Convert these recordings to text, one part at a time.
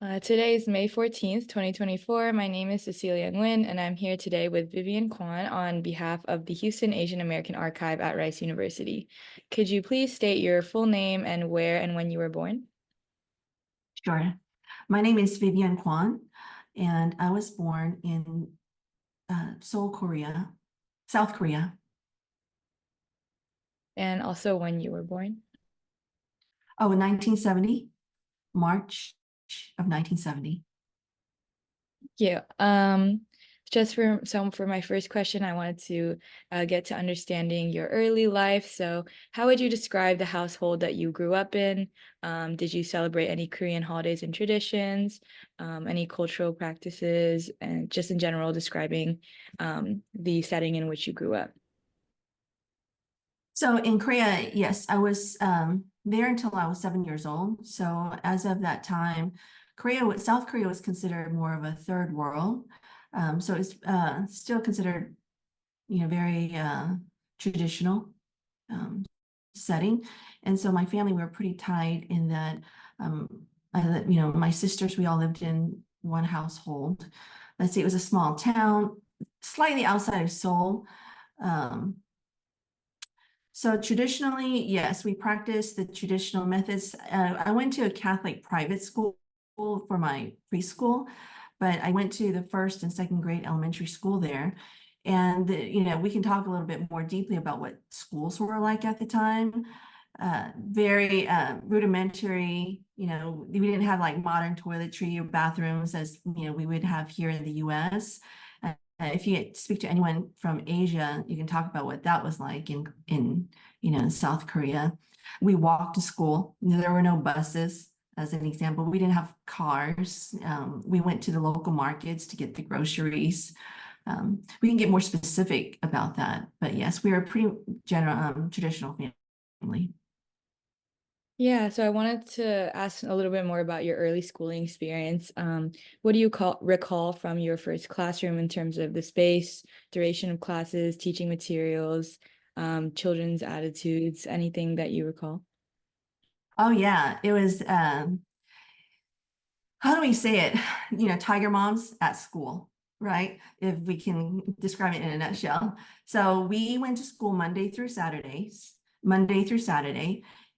Today is May 14th, 2024. My name is Cecilia Nguyen, and I'm here today with Vivienne Kwon on behalf of the Houston Asian American Archive at Rice University. Could you please state your full name and where and when you were born? Sure. My name is Vivienne Kwon, and I was born in Seoul, Korea, South Korea. And also when you were born? Oh, in 1970, March of 1970. Yeah. Just for my first question, I wanted to get to understanding your early life. So, how would you describe the household that you grew up in? Did you celebrate any Korean holidays and traditions, any cultural practices, and just in general describing the setting in which you grew up? So in Korea, yes, I was there until I was 7 years old. So as of that time, South Korea was considered more of a third world. So it's still considered, very traditional setting. And so my family, we were pretty tight in that, my sisters, we all lived in one household. Let's say it was a small town, slightly outside of Seoul. Um, so traditionally, yes, we practiced the traditional methods. I went to a Catholic private school for my preschool, but I went to the first and second grade elementary school there. And, we can talk a little bit more deeply about what schools were like at the time. Very rudimentary, we didn't have like modern toiletry or bathrooms as, we would have here in the US. If you speak to anyone from Asia, you can talk about what that was like in South Korea. We walked to school. There were no buses, as an example. We didn't have cars. We went to the local markets to get the groceries. We can get more specific about that, but yes, we were a pretty general, traditional family. Yeah, so I wanted to ask a little bit more about your early schooling experience. What do you recall from your first classroom in terms of the space, duration of classes, teaching materials, children's attitudes, anything that you recall? Oh yeah, it was, how do we say it? Tiger moms at school, right? If we can describe it in a nutshell. So we went to school Monday through Saturday,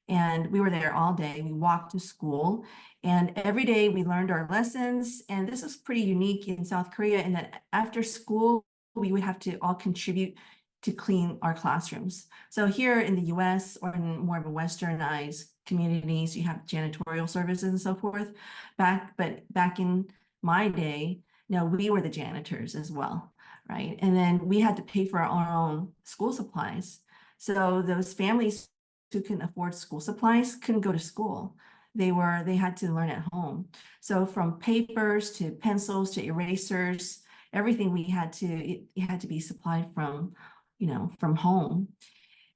and we were there all day. We walked to school, and every day we learned our lessons. And this was pretty unique in South Korea in that after school, we would have to all contribute to clean our classrooms. So here in the US or in more of a westernized communities, you have janitorial services and so forth. But back in my day, no, we were the janitors as well, right? And then we had to pay for our own school supplies. So those families who couldn't afford school supplies couldn't go to school. They had to learn at home. So from papers to pencils to erasers, everything it had to be supplied from, from home.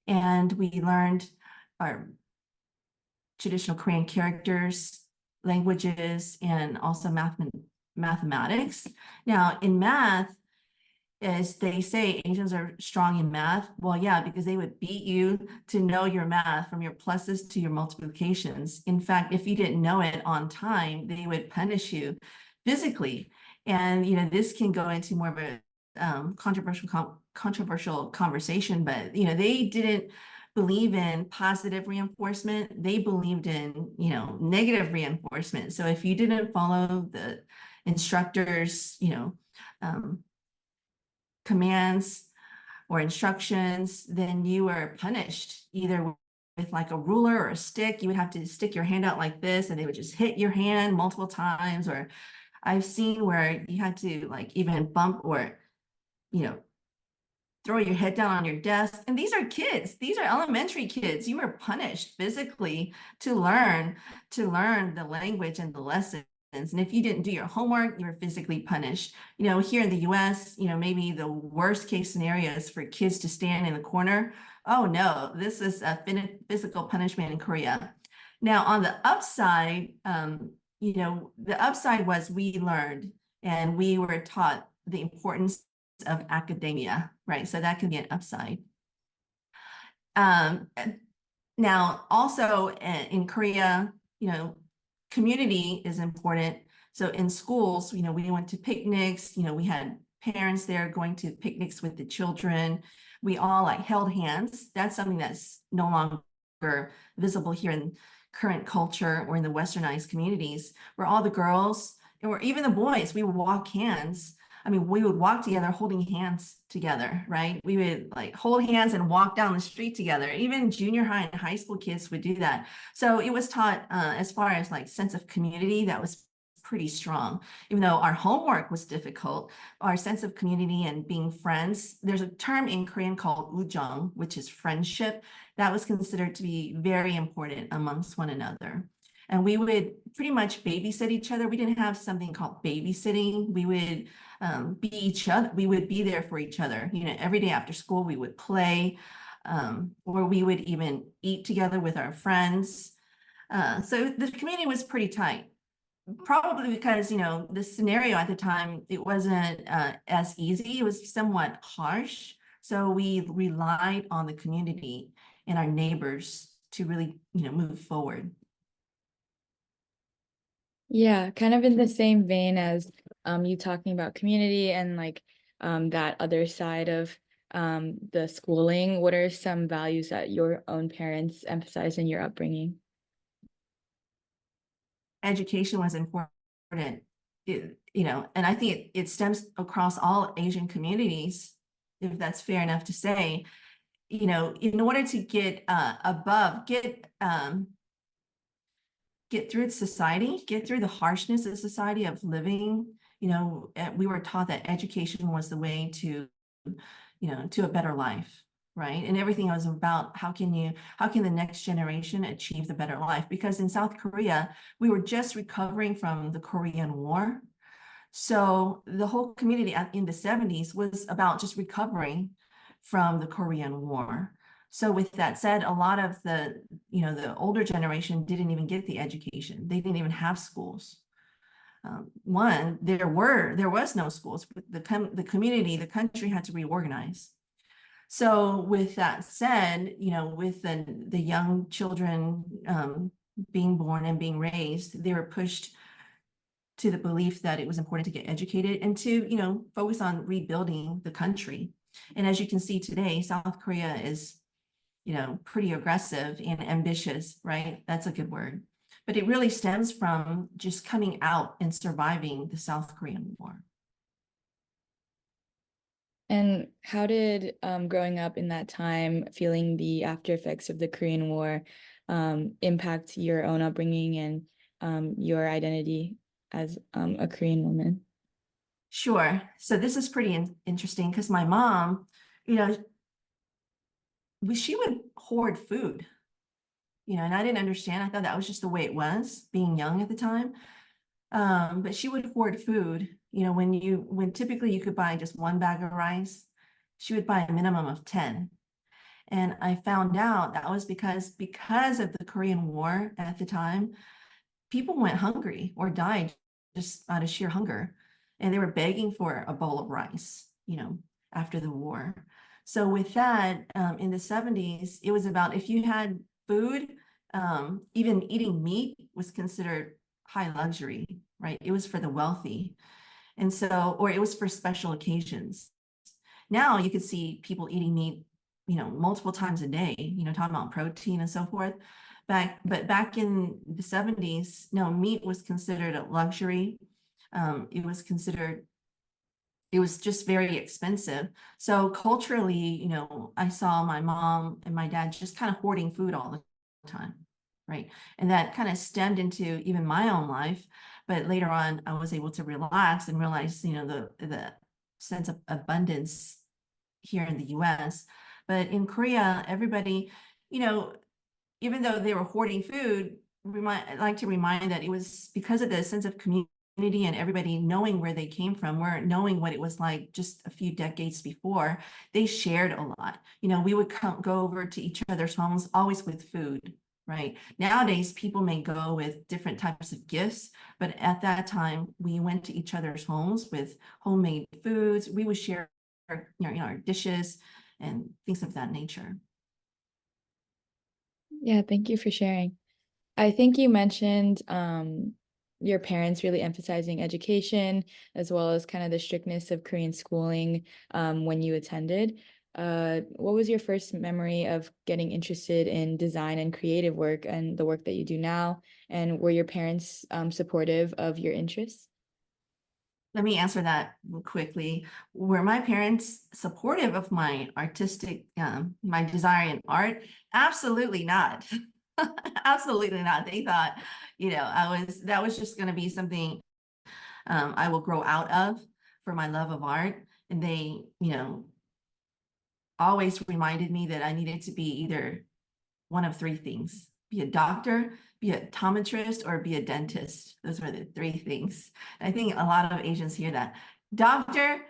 And we learned our traditional Korean characters, languages, and also mathematics. Now, in math, as they say, Asians are strong in math. Well, yeah, because they would beat you to know your math from your pluses to your multiplications. In fact, if you didn't know it on time, they would punish you physically. And, this can go into more of a controversial conversation, but, they didn't believe in positive reinforcement. They believed in, negative reinforcement. So if you didn't follow the instructors, commands or instructions, then you were punished either with like a ruler or a stick. You would have to stick your hand out like this and they would just hit your hand multiple times. Or I've seen where you had to like even bump or, throw your head down on your desk. And these are kids, these are elementary kids. You were punished physically to learn the language and the lessons. And if you didn't do your homework, you were physically punished. Here in the US, maybe the worst case scenario is for kids to stand in the corner. Oh no, this is a physical punishment in Korea. Now on the upside, the upside was we learned and we were taught the importance of academia, right? So that can be an upside. Now, also in Korea, community is important. So in schools, we went to picnics, we had parents there going to picnics with the children. We all like held hands. That's something that's no longer visible here in current culture or in the westernized communities, where all the girls or even the boys, we would walk hands. I mean, we would walk together holding hands together, right? We would like hold hands and walk down the street together. Even junior high and high school kids would do that. So it was taught as far as like sense of community, that was pretty strong. Even though our homework was difficult, our sense of community and being friends, there's a term in Korean called ujong, which is friendship. That was considered to be very important amongst one another. And we would pretty much babysit each other. We didn't have something called babysitting. We would be each other. We would be there for each other. Every day after school, we would play, or we would even eat together with our friends. So the community was pretty tight. Probably because, the scenario at the time, it wasn't as easy. It was somewhat harsh. So we relied on the community and our neighbors to really, move forward. Yeah, kind of in the same vein as you talking about community and like that other side of the schooling. What are some values that your own parents emphasize in your upbringing? Education was important. And I think it stems across all Asian communities, if that's fair enough to say. In order to get get through society, get through the harshness of society of living, we were taught that education was the way to, to a better life, right? And everything was about how can the next generation achieve the better life? Because in South Korea, we were just recovering from the Korean War. So the whole community in the 70s was about just recovering from the Korean War. So with that said, a lot of the older generation didn't even get the education. They didn't even have schools. There was no schools. The community, the country had to reorganize. So with that said, with the young children being born and being raised, they were pushed to the belief that it was important to get educated and to, focus on rebuilding the country. And as you can see today, South Korea is, pretty aggressive and ambitious, right? That's a good word. But it really stems from just coming out and surviving the South Korean War. And how did growing up in that time, feeling the after effects of the Korean War, impact your own upbringing and your identity as a Korean woman? Sure. So this is pretty interesting because my mom, you know, she would hoard food, and I didn't understand. I thought that was just the way it was, being young at the time. But she would hoard food, when typically you could buy just one bag of rice, she would buy a minimum of 10. And I found out that was because of the Korean War at the time, people went hungry or died just out of sheer hunger. And they were begging for a bowl of rice, after the war. So with that, in the 70s, it was about if you had food, even eating meat was considered high luxury, right? It was for the wealthy. And so, or it was for special occasions. Now you could see people eating meat, multiple times a day, talking about protein and so forth. But back in the 70s, no, meat was considered a luxury. It was just very expensive. So culturally, I saw my mom and my dad just kind of hoarding food all the time, right? And that kind of stemmed into even my own life. But later on, I was able to relax and realize, the sense of abundance here in the US. But in Korea, everybody, even though they were hoarding food, I like to remind that it was because of the sense of community and everybody knowing where they came from, where knowing what it was like just a few decades before, they shared a lot. We would go over to each other's homes, always with food, right? Nowadays, people may go with different types of gifts, but at that time, we went to each other's homes with homemade foods. We would share, our dishes and things of that nature. Yeah, thank you for sharing. I think you mentioned your parents really emphasizing education as well as kind of the strictness of Korean schooling when you attended. What was your first memory of getting interested in design and creative work and the work that you do now? And were your parents supportive of your interests? Let me answer that quickly. Were my parents supportive of my artistic, my desire in art? Absolutely not. Absolutely not. They thought, that was just going to be something I will grow out of for my love of art. And they, always reminded me that I needed to be either one of three things: be a doctor, be a optometrist, or be a dentist. Those were the three things. And I think a lot of Asians hear that: doctor,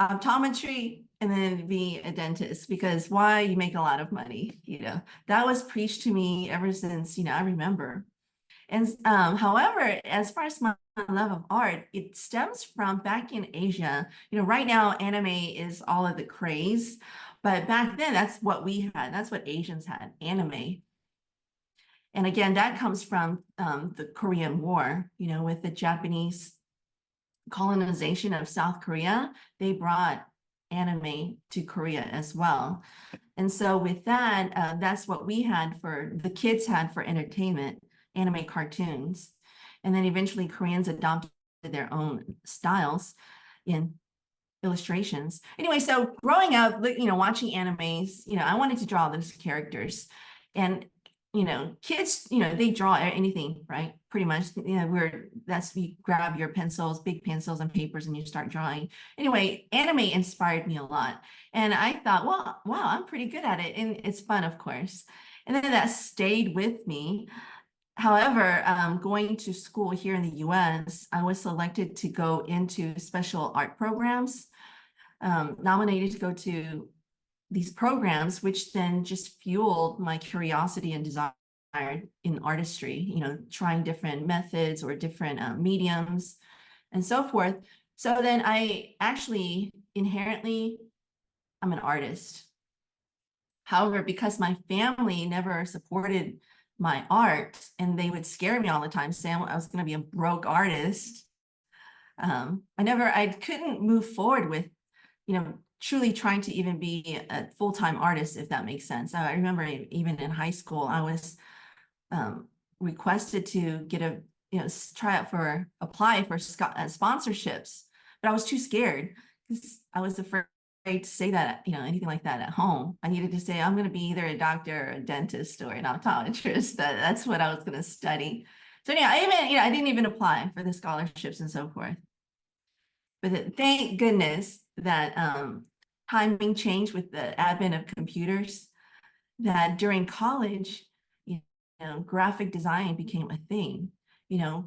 optometry, and then be a dentist, because why? You make a lot of money. That was preached to me ever since, I remember. And however, as far as my love of art, it stems from back in Asia. Right now anime is all of the craze, but back then that's what we had. That's what Asians had, anime. And again, that comes from the Korean War, with the Japanese colonization of South Korea. They brought anime to Korea as well. And so with that, that's what we had the kids had for entertainment, anime cartoons. And then eventually Koreans adopted their own styles in illustrations. Anyway, so growing up, watching animes, I wanted to draw those characters. And kids, they draw anything, right? Pretty much, you grab your pencils, big pencils and papers, and you start drawing. Anyway, anime inspired me a lot. And I thought, well, wow, I'm pretty good at it. And it's fun, of course. And then that stayed with me. However, going to school here in the US, I was selected to go into special art programs, nominated to go to these programs, which then just fueled my curiosity and desire in artistry, trying different methods or different mediums and so forth. So then I actually inherently, I'm an artist. However, because my family never supported my art and they would scare me all the time, saying I was going to be a broke artist, I couldn't move forward with, truly trying to even be a full-time artist, if that makes sense. I remember even in high school, I was requested to get apply for sponsorships, but I was too scared because I was afraid to say that, anything like that at home. I needed to say, I'm going to be either a doctor or a dentist or an optometrist. That's what I was going to study. So yeah, I didn't even apply for the scholarships and so forth. But thank goodness that timing changed with the advent of computers, that during college, graphic design became a thing,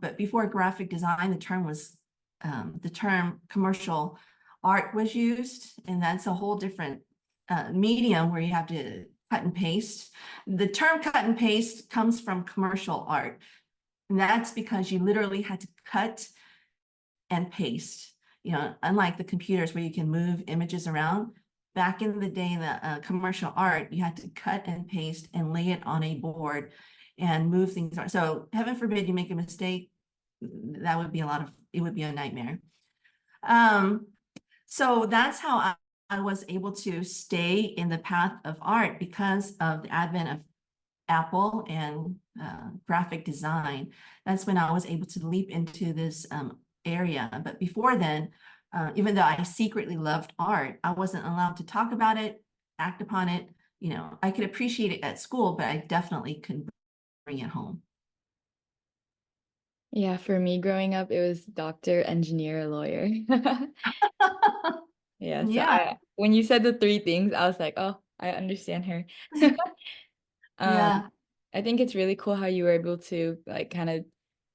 but before graphic design, the term commercial art was used, and that's a whole different medium where you have to cut and paste. The term cut and paste comes from commercial art, and that's because you literally had to cut and paste. Unlike the computers where you can move images around, back in the day in the commercial art, you had to cut and paste and lay it on a board and move things around. So heaven forbid you make a mistake, that would be it would be a nightmare. So that's how I was able to stay in the path of art, because of the advent of Apple and graphic design. That's when I was able to leap into this area. But before then, even though I secretly loved art, I wasn't allowed to talk about it, act upon it. I could appreciate it at school, but I definitely couldn't bring it home. Yeah, for me growing up, it was doctor, engineer, lawyer. Yeah, so Yeah, when you said the three things, I was like, oh, I understand her. yeah. I think it's really cool how you were able to like kind of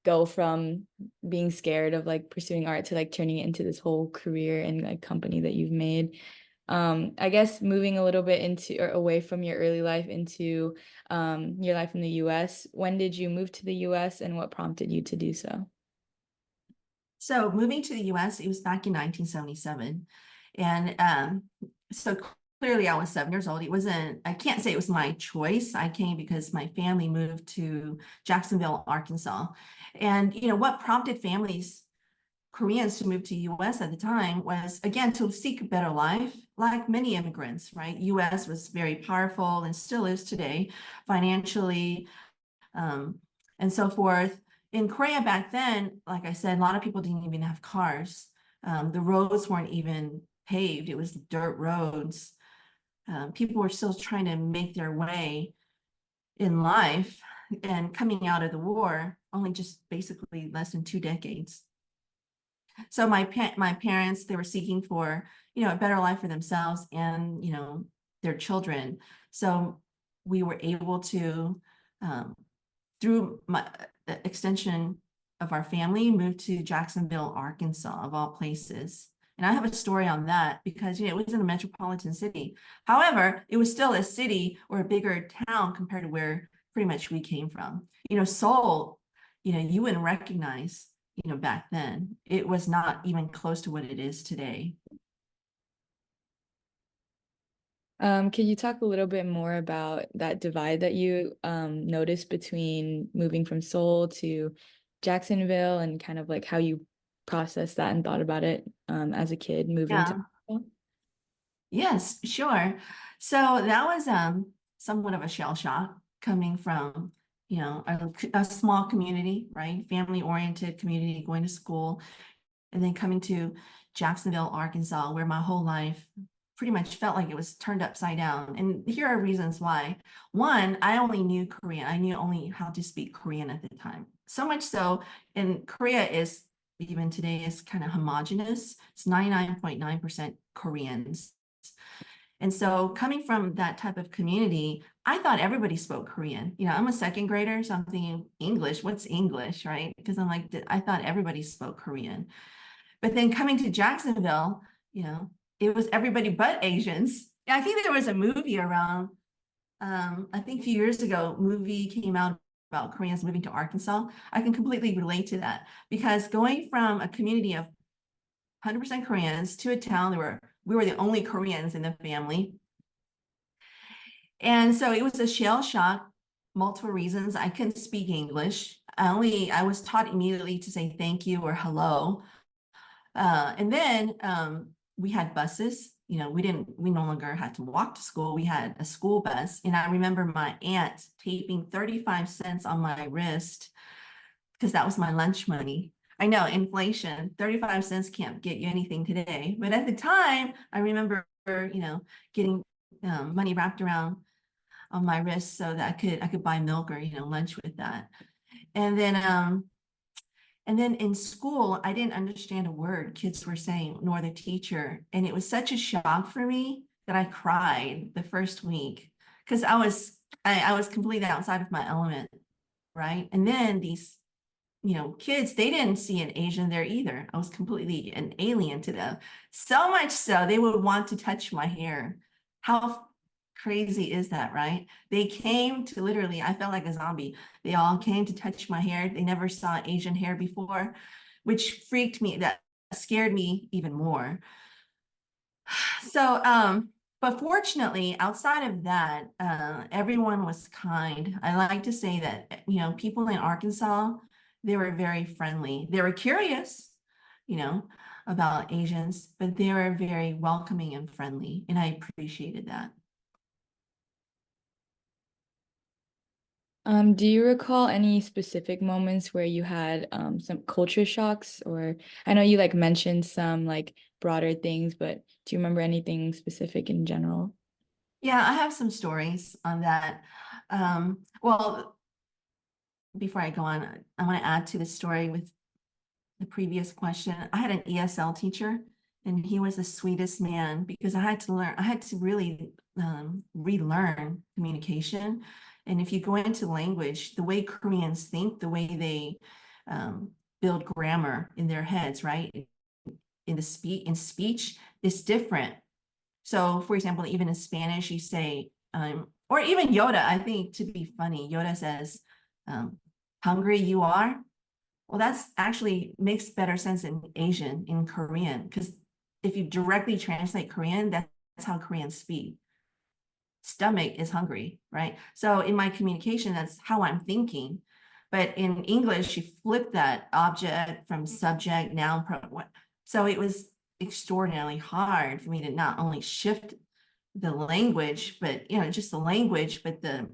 go from being scared of like pursuing art to like turning it into this whole career and like company that you've made. I guess moving a little bit into or away from your early life into your life in the US, when did you move to the US and what prompted you to do so? So moving to the US, it was back in 1977. And so clearly I was 7 years old. It wasn't, I can't say it was my choice. I came because my family moved to Jacksonville, Arkansas. And, what prompted families, Koreans, to move to US at the time was, again, to seek a better life, like many immigrants, right? US was very powerful and still is today, financially, and so forth. In Korea back then, like I said, a lot of people didn't even have cars. The roads weren't even paved. It was dirt roads. People were still trying to make their way in life, and coming out of the war, only just basically less than 2 decades. So my parents, they were seeking for, a better life for themselves and, their children. So we were able to, through my extension of our family, move to Jacksonville, Arkansas, of all places. And I have a story on that because, it was in a metropolitan city. However, it was still a city or a bigger town compared to where pretty much we came from. Seoul, you wouldn't recognize, back then. It was not even close to what it is today. Can you talk a little bit more about that divide that you noticed between moving from Seoul to Jacksonville and kind of like how you processed that and thought about it as a kid moving to Yeah. Seoul? Yes, sure. So that was somewhat of a shell shock coming from, a small community, right? Family-oriented community, going to school, and then coming to Jacksonville, Arkansas, where my whole life pretty much felt like it was turned upside down. And here are reasons why. One, I only knew Korean. I knew only how to speak Korean at the time. So much so, and Korea is, even today, is kind of homogenous. It's 99.9% Koreans. And so coming from that type of community, I thought everybody spoke Korean. I'm a second grader, so I'm thinking English, what's English, right? Because I'm like, I thought everybody spoke Korean. But then coming to Jacksonville, it was everybody but Asians. I think there was a movie around, I think a few years ago, movie came out about Koreans moving to Arkansas. I can completely relate to that because going from a community of 100% Koreans to a town where we were the only Koreans in the family. And so it was a shell shock, multiple reasons. I couldn't speak English. I was taught immediately to say thank you or hello. And then we had buses. We no longer had to walk to school. We had a school bus. And I remember my aunt taping 35 cents on my wrist because that was my lunch money. I know, inflation, 35 cents can't get you anything today. But at the time, I remember, getting money wrapped around on my wrist so that I could buy milk or, lunch with that. And then in school, I didn't understand a word kids were saying, nor the teacher. And it was such a shock for me that I cried the first week because I was completely outside of my element, right? And then these, kids, they didn't see an Asian there either. I was completely an alien to them. So much so they would want to touch my hair. How crazy is that, right? They came to literally, I felt like a zombie. They all came to touch my hair. They never saw Asian hair before, which freaked me, that scared me even more. So, but fortunately, outside of that, everyone was kind. I like to say that, people in Arkansas, they were very friendly. They were curious, about Asians, but they were very welcoming and friendly, and I appreciated that. Do you recall any specific moments where you had some culture shocks, or I know you like mentioned some like broader things, but do you remember anything specific in general? Yeah, I have some stories on that. Well, before I go on, I want to add to the story with the previous question. I had an ESL teacher, and he was the sweetest man because I had to really relearn communication. And if you go into language, the way Koreans think, the way they build grammar in their heads, right? In speech is different. So, for example, even in Spanish, you say, or even Yoda, I think to be funny, Yoda says, hungry you are. Well, that's actually makes better sense in Asian, in Korean, because if you directly translate Korean, how Koreans speak. Stomach is hungry, right? So in my communication, that's how I'm thinking. But in English, you flip that object from subject, noun, what. So it was extraordinarily hard for me to not only shift the language, but just the language, but the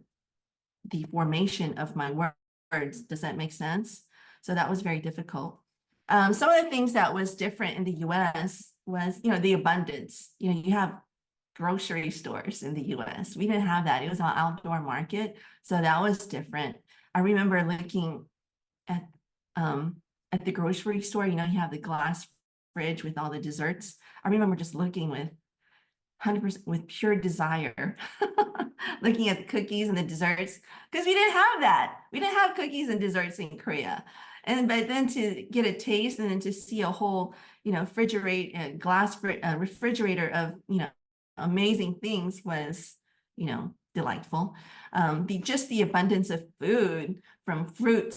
formation of my words. Does that make sense? So that was very difficult. Some of the things that was different in the US was, the abundance. You have grocery stores in the US. We didn't have that. It was an outdoor market. So that was different. I remember looking at the grocery store, you have the glass fridge with all the desserts. I remember just looking with 100% with pure desire, looking at the cookies and the desserts, because we didn't have that. We didn't have cookies and desserts in Korea. But then to get a taste and then to see a whole, refrigerator of, amazing things was, delightful. The abundance of food from fruit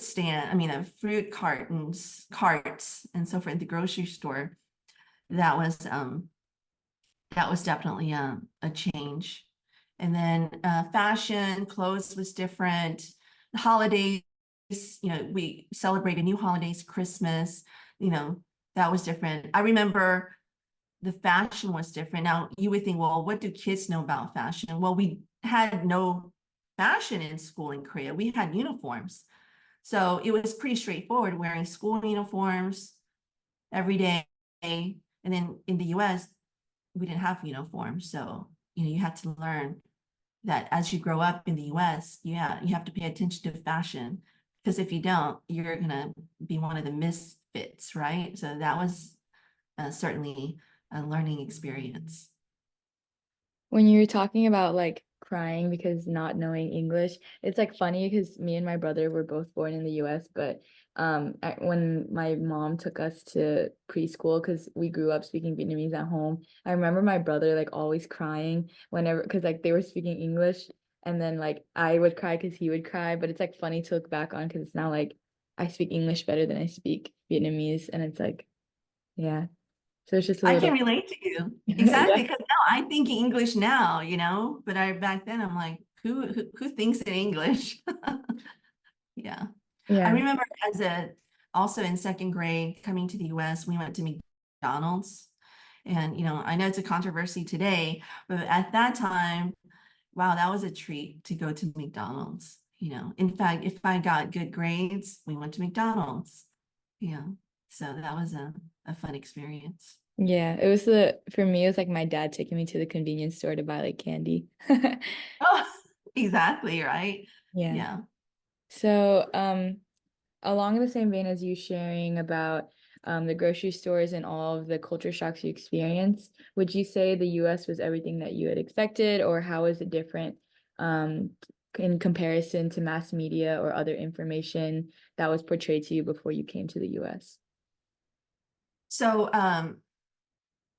carts and so forth at the grocery store, that was definitely a change. And then fashion, clothes was different. The holidays, we celebrated new holidays, Christmas, that was different. I remember the fashion was different. Now you would think, well, what do kids know about fashion? Well, we had no fashion in school in Korea. We had uniforms. So it was pretty straightforward, wearing school uniforms every day. And then in the US, we didn't have uniforms. So, you had to learn that as you grow up in the US, you have to pay attention to fashion, because if you don't, you're going to be one of the misfits, right? So that was certainly a learning experience. When you're talking about like crying because not knowing English, it's like funny because me and my brother were both born in the US, but when my mom took us to preschool, because we grew up speaking Vietnamese at home, I remember my brother like always crying whenever, because like they were speaking English, and then like I would cry because he would cry. But it's like funny to look back on, because it's now like I speak English better than I speak Vietnamese, and it's like, yeah. So it's just a I can little, relate to you. yeah. Exactly, because now I think English now, but back then I'm like, who thinks in English? Yeah. I Yeah. remember also in second grade coming to the US, we went to McDonald's. And, I know it's a controversy today, but at that time, wow, that was a treat to go to McDonald's. In fact, if I got good grades, we went to McDonald's. Yeah. So that was a fun experience. Yeah, it was for me, it was like my dad taking me to the convenience store to buy like candy. Oh, exactly, right? Yeah. Yeah. So, along the same vein as you sharing about the grocery stores and all of the culture shocks you experienced, would you say the US was everything that you had expected, or how is it different um in comparison to mass media or other information that was portrayed to you before you came to the US? So,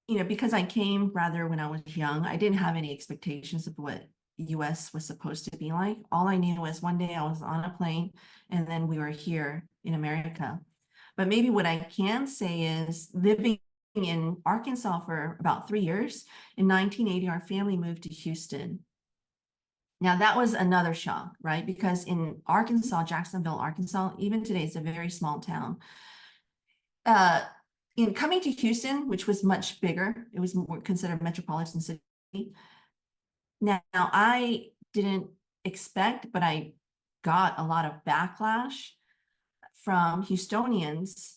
because I came rather when I was young, I didn't have any expectations of what the US was supposed to be like. All I knew was one day I was on a plane and then we were here in America. But maybe what I can say is, living in Arkansas for about 3 years, in 1980, our family moved to Houston. Now that was another shock, right? Because in Arkansas, Jacksonville, Arkansas, even today, it's a very small town. In coming to Houston, which was much bigger, it was more considered a metropolitan city. Now, I didn't expect, but I got a lot of backlash from Houstonians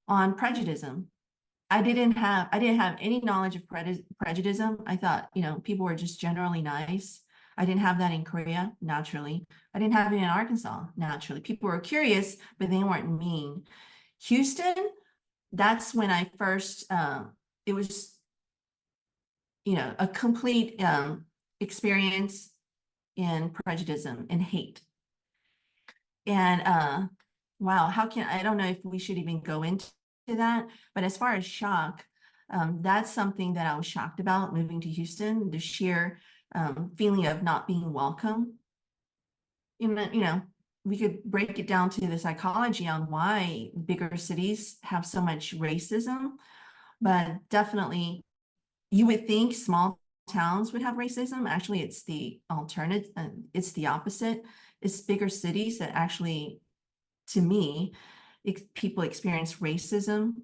on prejudice. I didn't have any knowledge of prejudice. I thought, people were just generally nice. I didn't have that in Korea, naturally. I didn't have it in Arkansas, naturally. People were curious, but they weren't mean. Houston, that's when I first, it was, a complete experience in prejudice and hate. And wow, I don't know if we should even go into that, but as far as shock, that's something that I was shocked about moving to Houston, the sheer feeling of not being welcome. We could break it down to the psychology on why bigger cities have so much racism, but definitely you would think small towns would have racism. Actually, it's the alternate, it's the opposite. It's bigger cities that actually, to me, people experience racism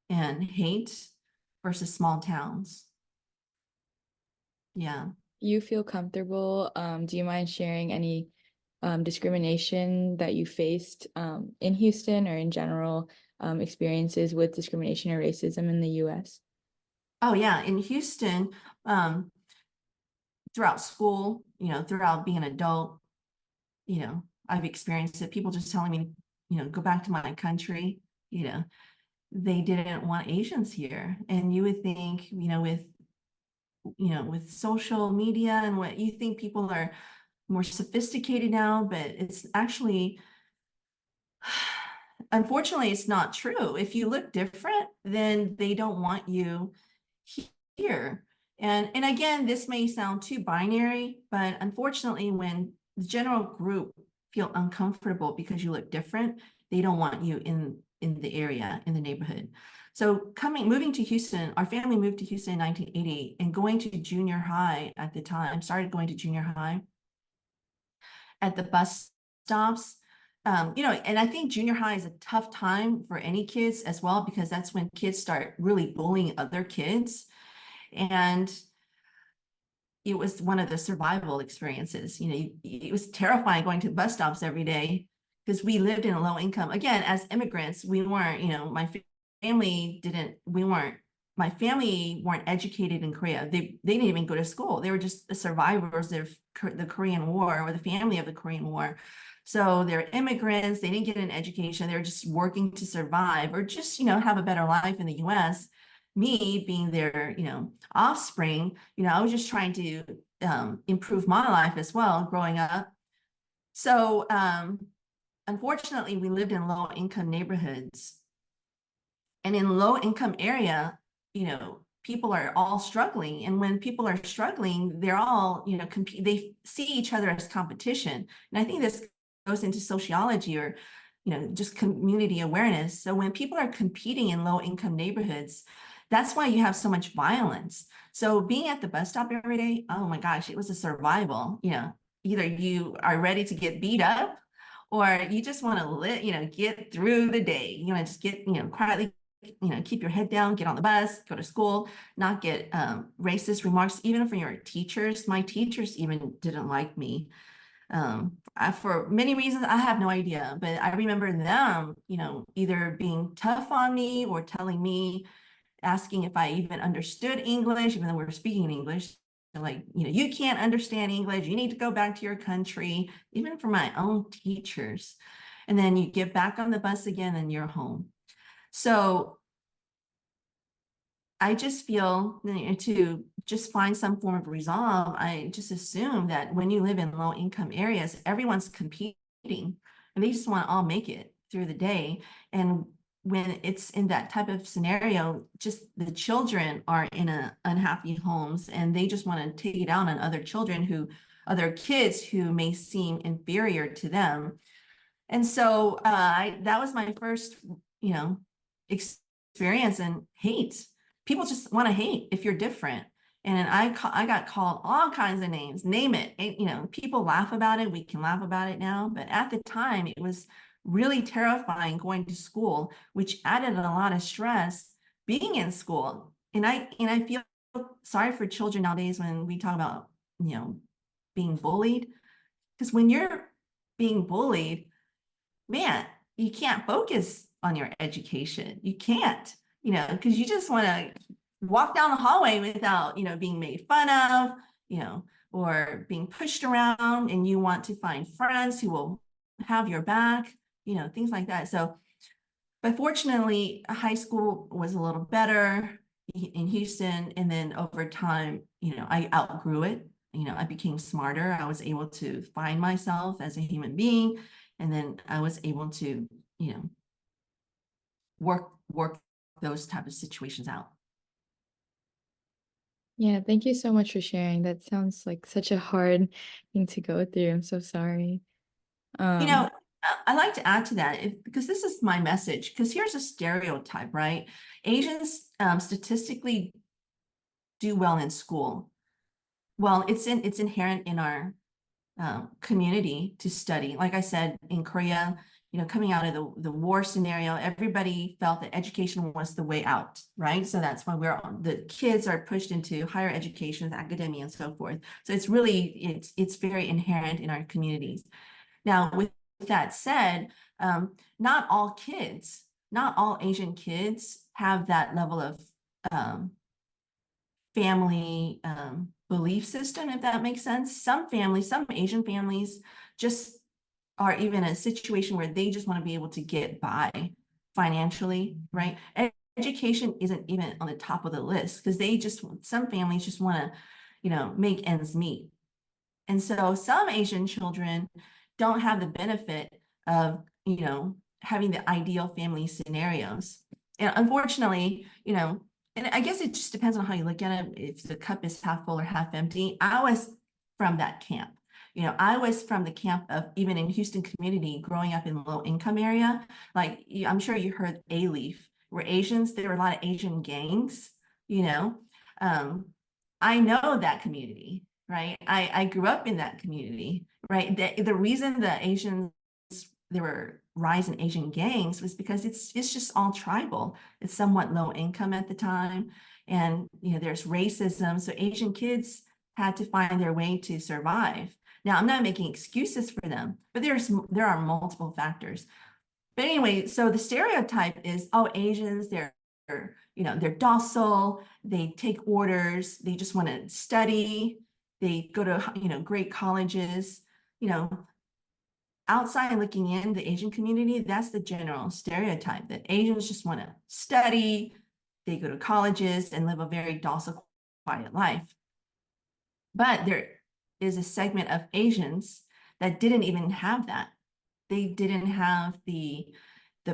and hate versus small towns. Yeah. You feel comfortable? Do you mind sharing any discrimination that you faced in Houston or in general experiences with discrimination or racism in the US? Oh yeah, in Houston, throughout school, throughout being an adult, I've experienced it. People just telling me, go back to my country, you know, they didn't want Asians here. And you would think, with social media and what you think people are more sophisticated now, but it's actually, unfortunately, it's not true. If you look different, then they don't want you here. And again, this may sound too binary, but unfortunately, when the general group feel uncomfortable because you look different, they don't want you in the area, in the neighborhood. So moving to Houston, our family moved to Houston in 1980, and going to junior high at the time, started going to junior high at the bus stops. And I think junior high is a tough time for any kids as well, because that's when kids start really bullying other kids. And it was one of the survival experiences. It was terrifying going to bus stops every day, because we lived in a low income. Again, as immigrants, we weren't, my family weren't educated in Korea. They didn't even go to school. They were just the survivors of the Korean War, or the family of the Korean War. So they're immigrants. They didn't get an education. They were just working to survive, or just, have a better life in the US. Me being their, offspring, I was just trying to improve my life as well growing up. So unfortunately, we lived in low income neighborhoods. And in low income area, people are all struggling. And when people are struggling, they're all, they see each other as competition. And I think this goes into sociology, or, just community awareness. So when people are competing in low income neighborhoods, that's why you have so much violence. So being at the bus stop every day, oh my gosh, it was a survival. Either you are ready to get beat up, or you just want to get through the day. You want to just get, quietly, keep your head down, get on the bus, go to school, not get racist remarks, even from your teachers. My teachers even didn't like me. For many reasons, I have no idea, but I remember them, either being tough on me, or telling me, asking if I even understood English, even though we were speaking in English. Like, you can't understand English, you need to go back to your country, even for my own teachers. And then you get back on the bus again and you're home. So I just feel, to just find some form of resolve, I just assume that when you live in low income areas, everyone's competing, and they just want to all make it through the day. And when it's in that type of scenario, just the children are in unhappy homes, and they just want to take it out on other kids who may seem inferior to them. And so that was my first, experience in hate. People just want to hate if you're different. And I got called all kinds of names, name it. And, people laugh about it. We can laugh about it now. But at the time, it was really terrifying going to school, which added a lot of stress being in school. And I feel sorry for children nowadays when we talk about, being bullied. Because when you're being bullied, man, you can't focus on your education. You can't, because you just want to walk down the hallway without, being made fun of, or being pushed around, and you want to find friends who will have your back, things like that. So, but fortunately, high school was a little better in Houston. And then over time, I outgrew it. I became smarter. I was able to find myself as a human being. And then I was able to, work those type of situations out. Yeah, thank you so much for sharing. That sounds like such a hard thing to go through. I'm so sorry. Um, I like to add to that, because this is my message, because here's a stereotype, right? Asians statistically do well in school. Well, it's inherent in our community to study. Like I said, in Korea, coming out of the war scenario, everybody felt that education was the way out, right? So that's why the kids are pushed into higher education, academia, and so forth. So it's very inherent in our communities. Now, with that said, not all Asian kids have that level of family belief system, if that makes sense. Some Asian families just are even in a situation where they just want to be able to get by financially, right? Education isn't even on the top of the list because some families just want to, make ends meet. And so some Asian children don't have the benefit of, having the ideal family scenarios. And unfortunately, and I guess it just depends on how you look at it, if the cup is half full or half empty. I was from that camp. I was from the camp of, even in Houston community, growing up in low income area, like I'm sure you heard A-Leaf, where Asians, there were a lot of Asian gangs, I know that community, right? I grew up in that community, right? The reason the Asians, there were rise in Asian gangs was because it's just all tribal. It's somewhat low income at the time. And, there's racism. So Asian kids had to find their way to survive. Now, I'm not making excuses for them, but there are multiple factors. But anyway, so the stereotype is, oh, Asians, they're docile, they take orders, they just want to study, they go to, great colleges, outside looking in the Asian community, that's the general stereotype, that Asians just want to study, they go to colleges and live a very docile, quiet life. But there is a segment of Asians that didn't even have that. They didn't have the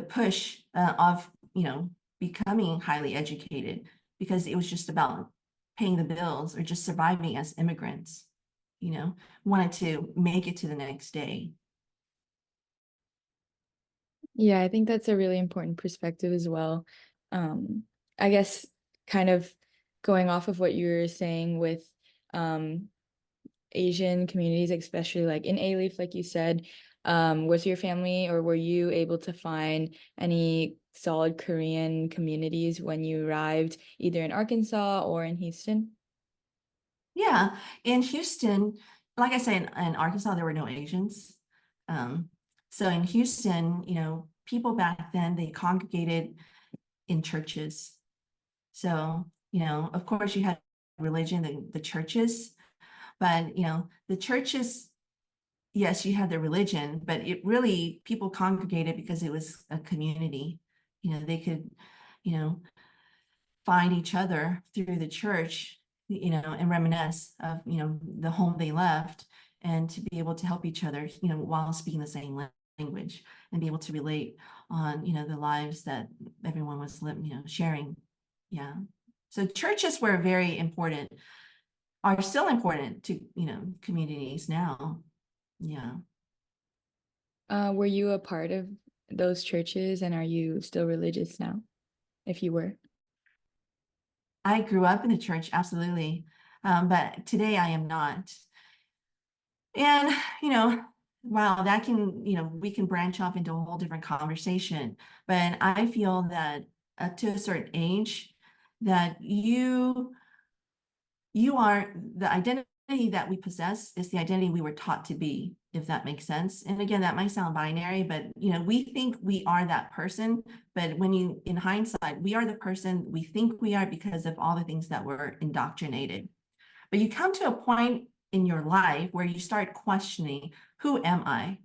push of, becoming highly educated, because it was just about paying the bills or just surviving as immigrants, wanted to make it to the next day. Yeah, I think that's a really important perspective as well. I guess kind of going off of what you were saying with Asian communities, especially like in A-Leaf, like you said, was your family or were you able to find any solid Korean communities when you arrived, either in Arkansas or in Houston? Yeah, in Houston, like I said, in Arkansas, there were no Asians. So in Houston, people back then, they congregated in churches. So, of course you had religion, the churches, but, the churches, yes, you had the religion, but it really, people congregated because it was a community. They could, find each other through the church, and reminisce of, the home they left, and to be able to help each other, while speaking the same language, and be able to relate on, the lives that everyone was living, sharing. Yeah. So churches were very important, are still important to, communities now. Yeah. Were you a part of those churches and are you still religious now, if you were? I grew up in the church, absolutely. But today I am not. And, wow, that can, we can branch off into a whole different conversation. But I feel that to a certain age, that you are the identity that we possess is the identity we were taught to be, if that makes sense. And again, that might sound binary, but we think we are that person, but in hindsight, we are the person we think we are because of all the things that were indoctrinated. But you come to a point in your life where you start questioning, who am I?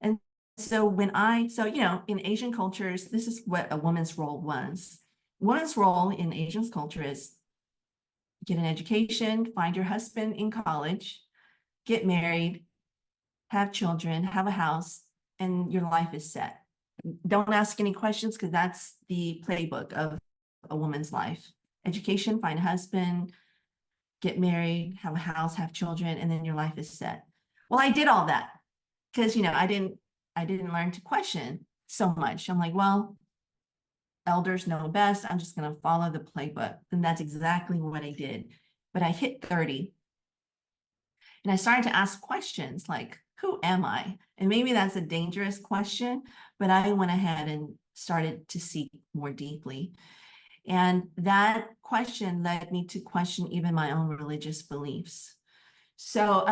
And so in Asian cultures, this is what a woman's role was. Woman's role in Asian culture is get an education, find your husband in college, get married, have children, have a house, and your life is set. Don't ask any questions because that's the playbook of a woman's life. Education, find a husband, get married, have a house, have children, and then your life is set. Well, I did all that because I didn't learn to question so much. I'm like, well, elders know best. I'm just going to follow the playbook. And that's exactly what I did. But I hit 30 and I started to ask questions like, who am I? And maybe that's a dangerous question, but I went ahead and started to seek more deeply. And that question led me to question even my own religious beliefs. So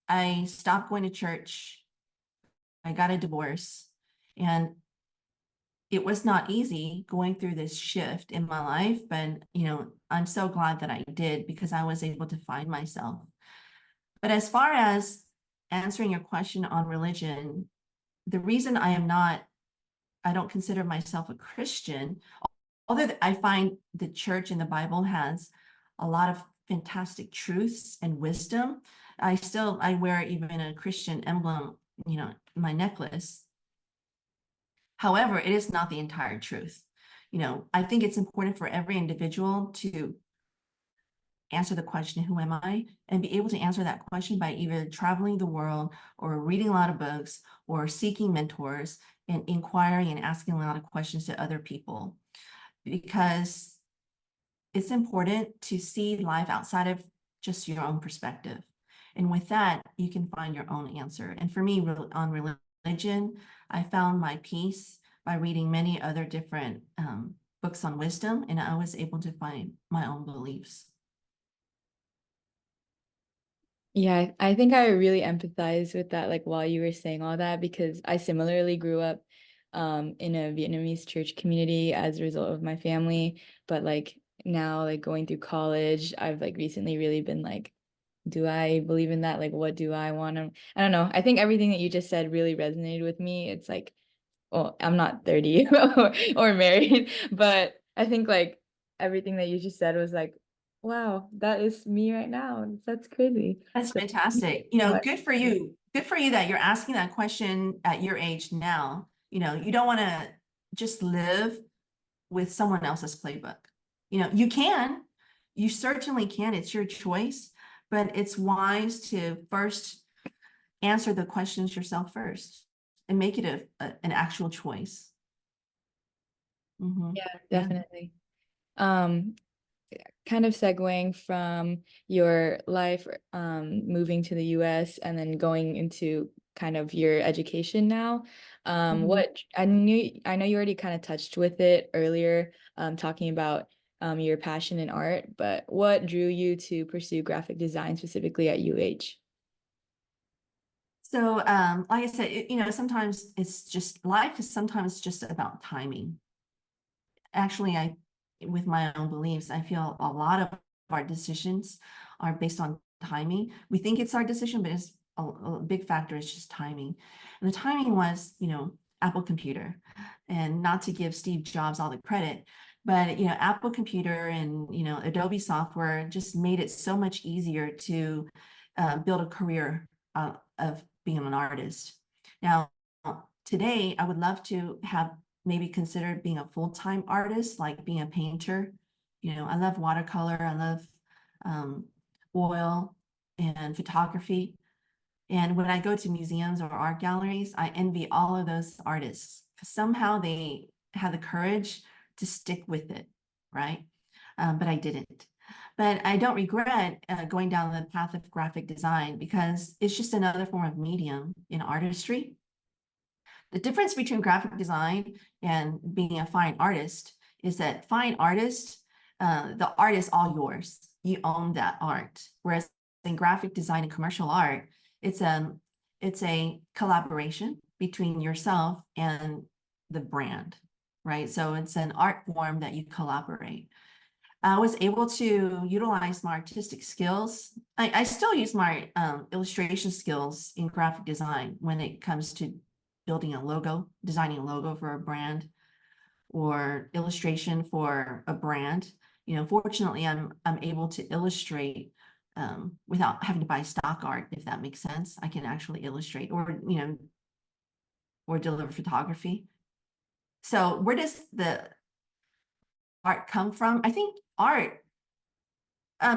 I stopped going to church. I got a divorce, and it was not easy going through this shift in my life, but I'm so glad that I did, because I was able to find myself. But as far as answering your question on religion, the reason I don't consider myself a Christian, although I find the church and the Bible has a lot of fantastic truths and wisdom. I wear even a Christian emblem, my necklace. However, it is not the entire truth. I think it's important for every individual to answer the question, who am I? And be able to answer that question by either traveling the world or reading a lot of books or seeking mentors and inquiring and asking a lot of questions to other people. Because it's important to see life outside of just your own perspective. And with that, you can find your own answer. And for me, on religion, I found my peace by reading many other different books on wisdom, and I was able to find my own beliefs. Yeah, I think I really empathize with that, like while you were saying all that, because I similarly grew up in a Vietnamese church community as a result of my family. But like now, like going through college, I've like recently really been like, do I believe in that? Like, what do I want to? I don't know. I think everything that you just said really resonated with me. It's like, well, I'm not 30 or married, but I think like everything that you just said was like, wow, that is me right now. That's crazy. That's So thank you fantastic. so much. Good for you. Good for you that you're asking that question at your age now. You don't want to just live with someone else's playbook. You certainly can. It's your choice, but it's wise to first answer the questions yourself first and make it an actual choice. Yeah, Yeah. definitely. Um, Kind of segueing from your life, moving to the US and then going into kind of your education now. Mhm. What I know you already kind of touched with it earlier, talking about your passion in art, but what drew you to pursue graphic design specifically at UH? So, like I said, sometimes it's just life is sometimes just about timing. Actually, with my own beliefs, I feel a lot of our decisions are based on timing. We think it's our decision, but it's a big factor is just timing. And the timing was, Apple Computer, and not to give Steve Jobs all the credit, but Apple Computer and Adobe software just made it so much easier to build a career of being an artist. Now, today, I would love to have maybe consider being a full-time artist, like being a painter. I love watercolor, I love oil and photography. And when I go to museums or art galleries, I envy all of those artists. Somehow they have the courage to stick with it, right? But I didn't. But I don't regret going down the path of graphic design, because it's just another form of medium in artistry. The difference between graphic design and being a fine artist is that fine artist, the art is all yours. You own that art. Whereas in graphic design and commercial art, it's a collaboration between yourself and the brand, right? So it's an art form that you collaborate. I was able to utilize my artistic skills. I still use my illustration skills in graphic design when it comes to building a logo, designing a logo for a brand, or illustration for a brand. Fortunately, I'm able to illustrate without having to buy stock art, if that makes sense. I can actually illustrate or deliver photography. So where does the art come from? I think art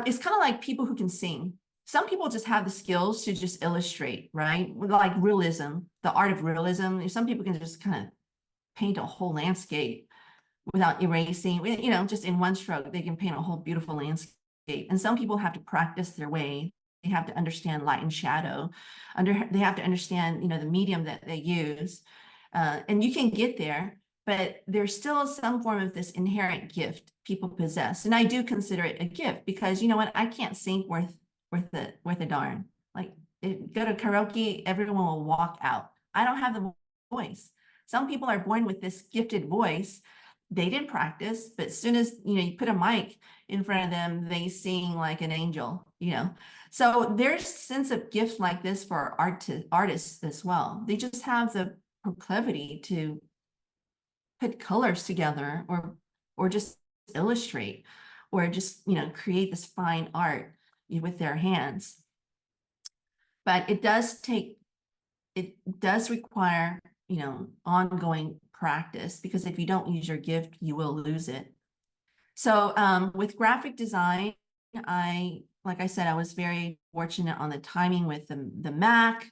is kind of like people who can sing. Some people just have the skills to just illustrate, right? Like realism, the art of realism. Some people can just kind of paint a whole landscape. without erasing, you know, just in one stroke, they can paint a whole beautiful landscape. And some people have to practice their way. They have to understand light and shadow. They have to understand, you know, the medium that they use. And you can get there, but there's still some form of this inherent gift people possess. And I do consider it a gift because, you know what, I can't sing worth a darn. Like, go to karaoke, everyone will walk out. I don't have the voice. Some people are born with this gifted voice. They didn't practice, but as soon as, you know, you put a mic in front of them, they sing like an angel, you know. So there's a sense of gift like this for artists as well. They just have the proclivity to put colors together, or just illustrate, or just, you know, create this fine art with their hands. But it does require, you know, ongoing practice, because if you don't use your gift, you will lose it. So with graphic design, like I said, I was very fortunate on the timing with the Mac.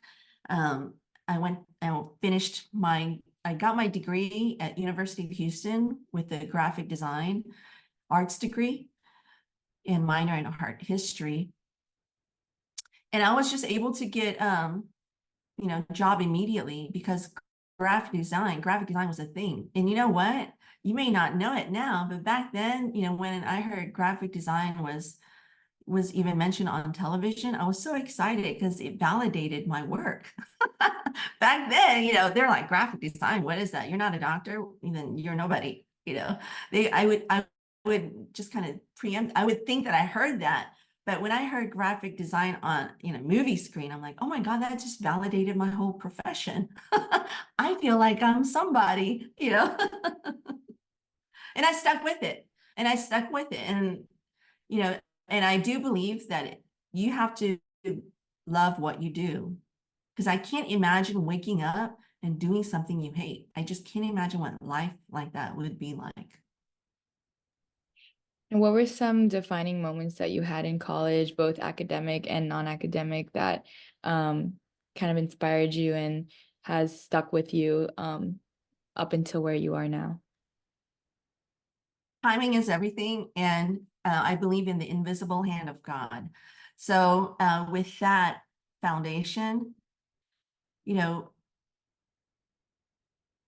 I went and I got my degree at University of Houston with the graphic design arts degree and minor in art history. And I was just able to get, you know, job immediately because graphic design was a thing. And you know what? You may not know it now, but back then, you know, when I heard graphic design was even mentioned on television, I was so excited because it validated my work. Back then, you know, they're like, graphic design, what is that? You're not a doctor, then you're nobody, you know. I would just kind of preempt, I would think that I heard that. But when I heard graphic design on, you know, movie screen, I'm like, oh my God, that just validated my whole profession. I feel like I'm somebody, you know. And I stuck with it. And, you know, and I do believe that you have to love what you do, because I can't imagine waking up and doing something you hate. I just can't imagine what life like that would be like. And what were some defining moments that you had in college, both academic and non-academic, that kind of inspired you and has stuck with you up until where you are now? Timing is everything, and I believe in the invisible hand of God. So with that foundation, you know,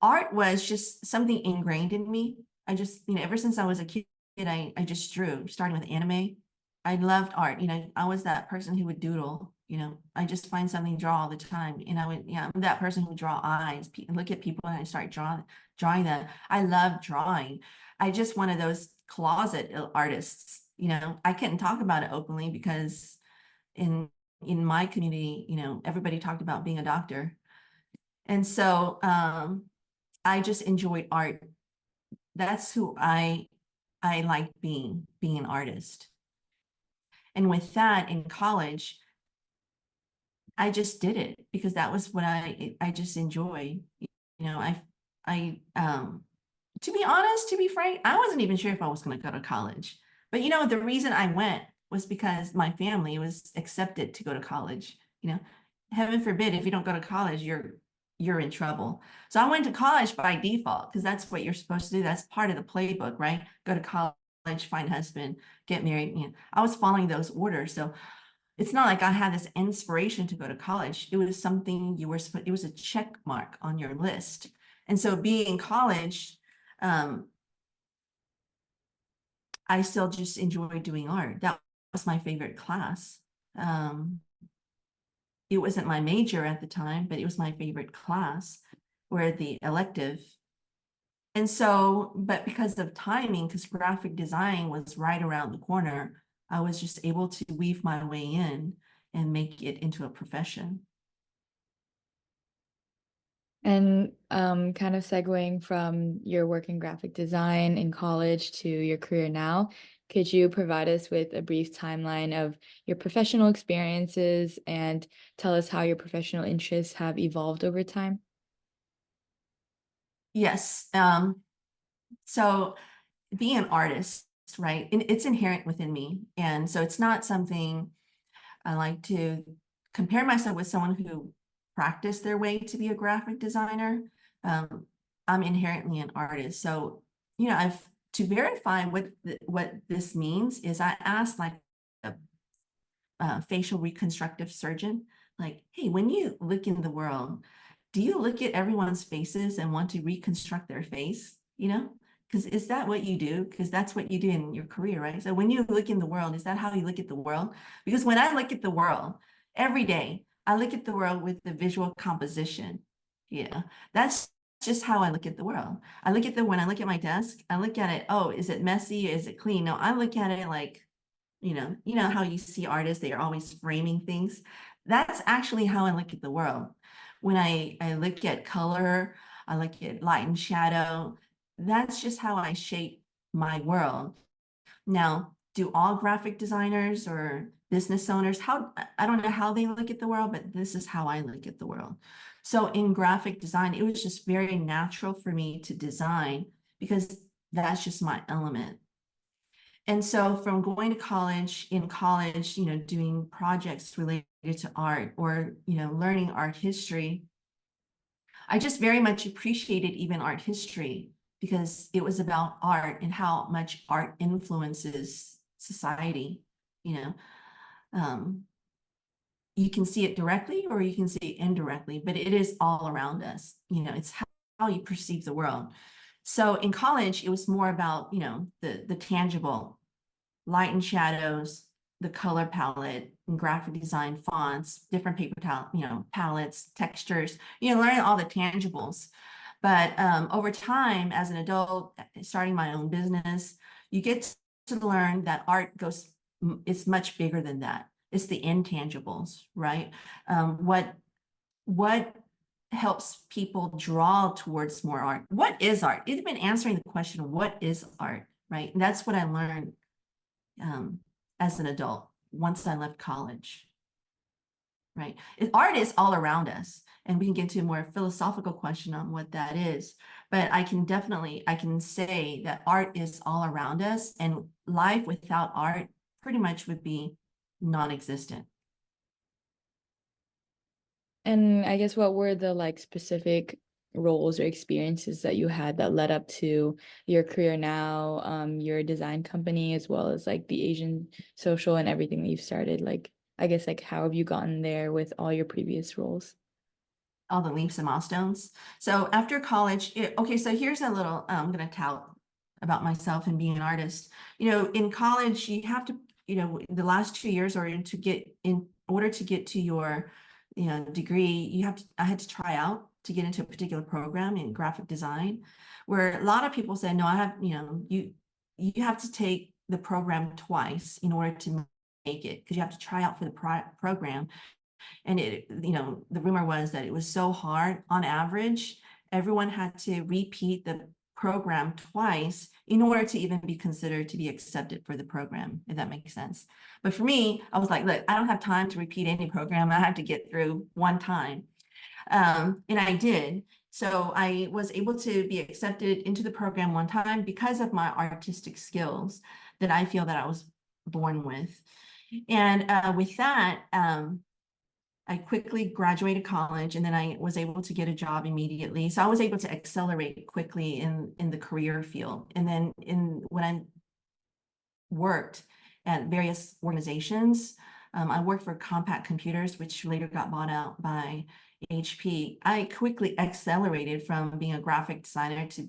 art was just something ingrained in me. I just, you know, ever since I was a kid, I just drew, starting with anime. I loved art. You know, I was that person who would doodle. You know, I just find something, draw all the time. And I would, yeah, I'm that person who would draw eyes, look at people and I start drawing them. I love drawing. I just one of those closet artists. You know, I couldn't talk about it openly because in my community, you know, everybody talked about being a doctor. And so I just enjoyed art. That's who I like being an artist. And with that, in college, I just did it because that was what I just enjoy. You know, I to be honest, to be frank, I wasn't even sure if I was going to go to college. But you know, the reason I went was because my family was accepted to go to college. You know, heaven forbid if you don't go to college, you're in trouble. So I went to college by default because that's what you're supposed to do. That's part of the playbook, right? Go to college, find a husband, get married. You know, I was following those orders. So it's not like I had this inspiration to go to college. It was something it was a check mark on your list. And so being in college, I still just enjoy doing art. That was my favorite class. It wasn't my major at the time, but it was my favorite class, or the elective. And so, but because of timing, because graphic design was right around the corner, I was just able to weave my way in and make it into a profession. And kind of segueing from your work in graphic design in college to your career now, could you provide us with a brief timeline of your professional experiences and tell us how your professional interests have evolved over time? Yes. So being an artist, right? It's inherent within me. And so it's not something I like to compare myself with someone who practiced their way to be a graphic designer. I'm inherently an artist. So I've to verify what this means is I asked like a facial reconstructive surgeon, like, hey, when you look in the world, do you look at everyone's faces and want to reconstruct their face? Because is that what you do? Because that's what you do in your career, right? So when you look in the world, is that how you look at the world? Because when I look at the world every day, I look at the world with the visual composition. That's just how I look at the world. When I look at my desk, I look at it, oh, is it messy? Is it clean? No, I look at it like, how you see artists, they are always framing things. That's actually how I look at the world. When I look at color, I look at light and shadow. That's just how I shape my world. Now, do all graphic designers or business owners, I don't know how they look at the world, but this is how I look at the world. So in graphic design, it was just very natural for me to design because that's just my element. And so from going to college, doing projects related to art or, learning art history, I just very much appreciated even art history because it was about art and how much art influences society. You know, um, you can see it directly or you can see it indirectly, but it is all around us. It's how you perceive the world. So in college, it was more about, the tangible light and shadows, the color palette, and graphic design, fonts, different paper palettes, textures, learning all the tangibles. But over time, as an adult, starting my own business, you get to learn that art it's much bigger than that. It's the intangibles, right? What helps people draw towards more art? What is art? It's been answering the question, what is art, right? And that's what I learned as an adult once I left college, right? Art is all around us, and we can get to a more philosophical question on what that is. But I can say that art is all around us, and life without art pretty much would be non-existent. And I guess what were the like specific roles or experiences that you had that led up to your career now, your design company, as well as like the Asian social and everything that you've started? Like, I guess like how have you gotten there with all your previous roles? All the leaps and milestones. So after college, okay, so here's a little, I'm going to tout about myself and being an artist. In college, you have to, the last 2 years or in order to get to your, degree, I had to try out to get into a particular program in graphic design, where a lot of people say, no, I have, you have to take the program twice in order to make it, because you have to try out for the program. And the rumor was that it was so hard. On average, everyone had to repeat the program twice in order to even be considered to be accepted for the program, if that makes sense. But for me, I was like, look, I don't have time to repeat any program. I have to get through one time. And I did. So I was able to be accepted into the program one time because of my artistic skills that I feel that I was born with. And with that, I quickly graduated college, and then I was able to get a job immediately. So I was able to accelerate quickly in the career field. And then when I worked at various organizations, I worked for Compact Computers, which later got bought out by HP. I quickly accelerated from being a graphic designer to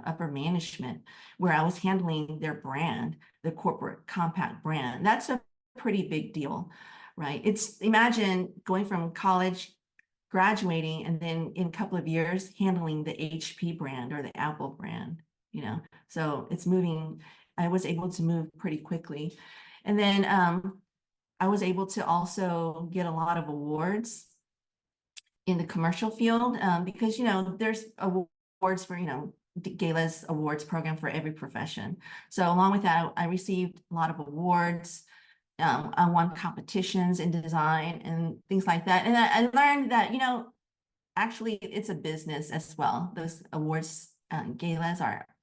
upper management, where I was handling their brand, the corporate Compact brand. That's a pretty big deal, right? Imagine going from college, graduating, and then in a couple of years handling the HP brand or the Apple brand, so it's moving. I was able to move pretty quickly. And then I was able to also get a lot of awards in the commercial field because, there's awards for, Gala's awards program for every profession. So along with that, I received a lot of awards. I won competitions in design and things like that. And I learned that, actually it's a business as well. Those awards, galas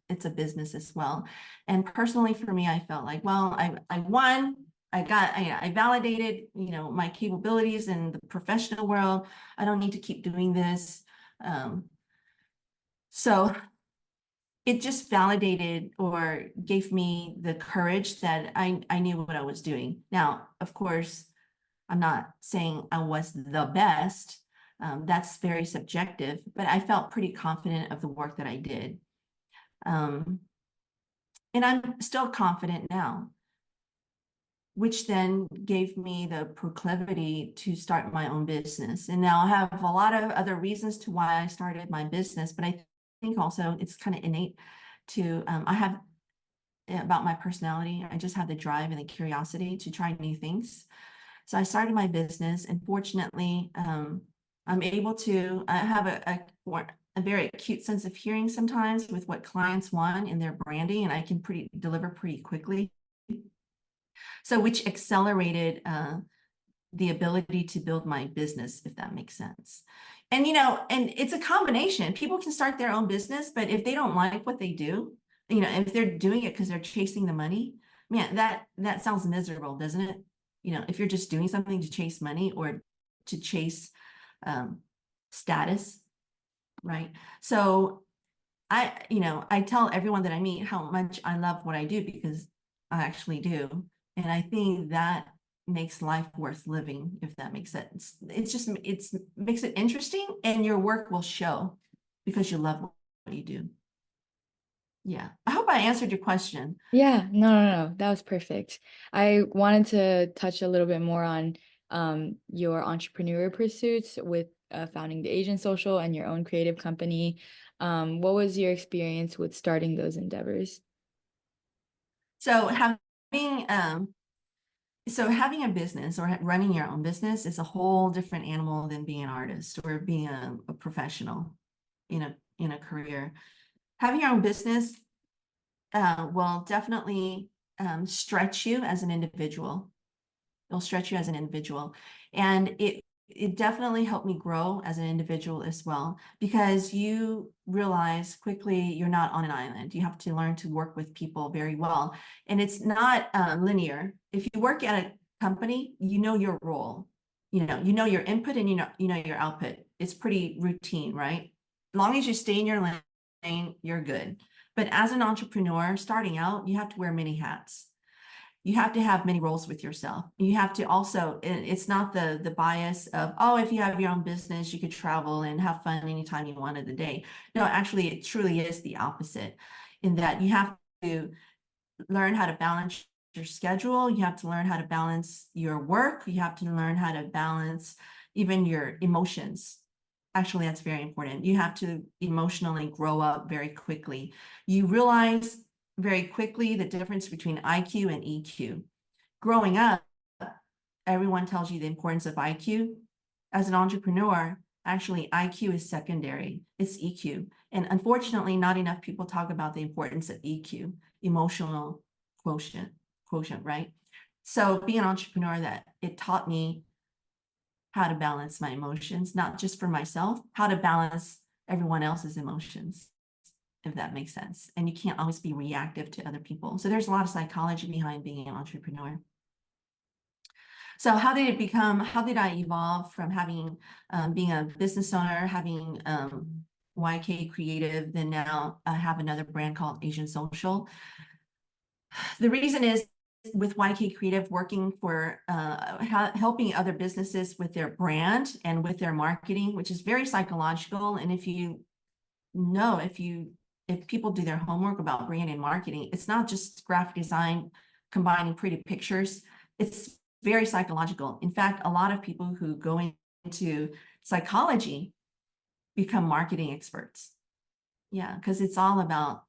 it's a business as well. And personally for me, I felt like, well, I won, I validated, my capabilities in the professional world. I don't need to keep doing this. So it just validated or gave me the courage that I knew what I was doing. Now, of course, I'm not saying I was the best. That's very subjective, but I felt pretty confident of the work that I did. And I'm still confident now, which then gave me the proclivity to start my own business. And now I have a lot of other reasons to why I started my business, but I think also it's kind of innate to, I have about my personality. I just have the drive and the curiosity to try new things. So I started my business, and fortunately, I'm able to, I have a very acute sense of hearing sometimes with what clients want in their branding, and I can deliver pretty quickly. So which accelerated the ability to build my business, if that makes sense. And, and it's a combination. People can start their own business, but if they don't like what they do, if they're doing it because they're chasing the money, man, that sounds miserable, doesn't it? If you're just doing something to chase money or to chase status, right? So I tell everyone that I meet how much I love what I do, because I actually do. And I think that makes life worth living, if that makes sense. It makes it interesting, and your work will show because you love what you do. Yeah. I hope I answered your question. Yeah, no, that was perfect. I wanted to touch a little bit more on your entrepreneurial pursuits with founding the Asian Social and your own creative company. What was your experience with starting those endeavors? So having a business or running your own business is a whole different animal than being an artist or being a professional in a career. Having your own business will definitely stretch you as an individual. It'll stretch you as an individual. And it definitely helped me grow as an individual as well, because you realize quickly you're not on an island. You have to learn to work with people very well. And it's not linear. If you work at a company, you know your role. You know your input, and you know your output. It's pretty routine, right? As long as you stay in your lane, you're good. But as an entrepreneur starting out, you have to wear many hats. You have to have many roles with yourself. You have to also, it's not the bias of, oh, if you have your own business, you could travel and have fun anytime you want of the day. No, actually, it truly is the opposite, in that you have to learn how to balance your schedule. You have to learn how to balance your work. You have to learn how to balance even your emotions. Actually, that's very important. You have to emotionally grow up very quickly. You realize very quickly the difference between IQ and EQ. Growing up, everyone tells you the importance of IQ. As an entrepreneur, actually, IQ is secondary. It's EQ. And unfortunately, not enough people talk about the importance of EQ, emotional quotient, right? So being an entrepreneur, that it taught me how to balance my emotions, not just for myself, how to balance everyone else's emotions, if that makes sense. And you can't always be reactive to other people. So there's a lot of psychology behind being an entrepreneur. So how did I evolve from having, being a business owner, having ykcreative, then now I have another brand called Asian Social. The reason is, with ykcreative, working for helping other businesses with their brand and with their marketing, which is very psychological. And if people do their homework about brand and marketing, it's not just graphic design combining pretty pictures. It's very psychological. In fact, a lot of people who go into psychology become marketing experts. Yeah, because it's all about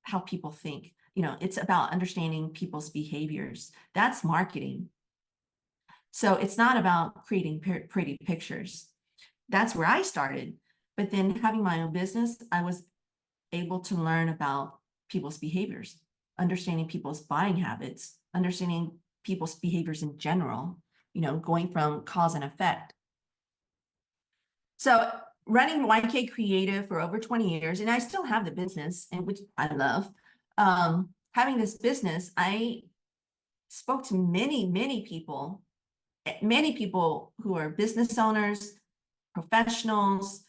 how people think. It's about understanding people's behaviors. That's marketing. So it's not about creating pretty pictures. That's where I started. But then having my own business, I was able to learn about people's behaviors, understanding people's buying habits, understanding people's behaviors in general, going from cause and effect. So running ykcreative for over 20 years, and I still have the business, and which I love. Having this business, I spoke to many people who are business owners, professionals,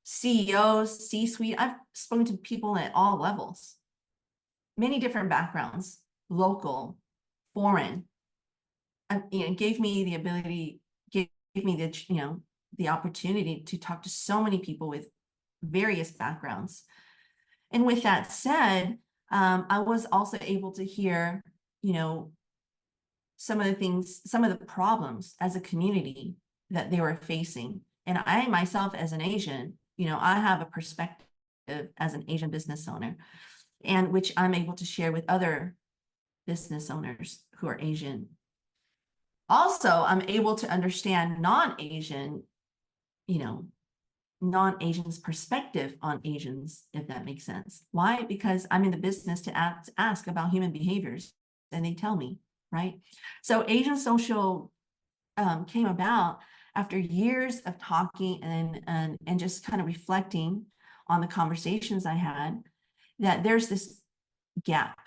CEOs, C-suite. I've spoken to people at all levels, many different backgrounds, local, foreign. Gave me the ability, gave me the opportunity to talk to so many people with various backgrounds. And with that said, I was also able to hear, some of the things, some of the problems as a community that they were facing. And I myself, as an Asian, I have a perspective as an Asian business owner, and which I'm able to share with other business owners who are Asian. Also, I'm able to understand non-Asians' perspective on Asians, if that makes sense. Why? Because I'm in the business to ask about human behaviors, and they tell me, right? So Asian Social came about after years of talking and just kind of reflecting on the conversations I had, that there's this gap,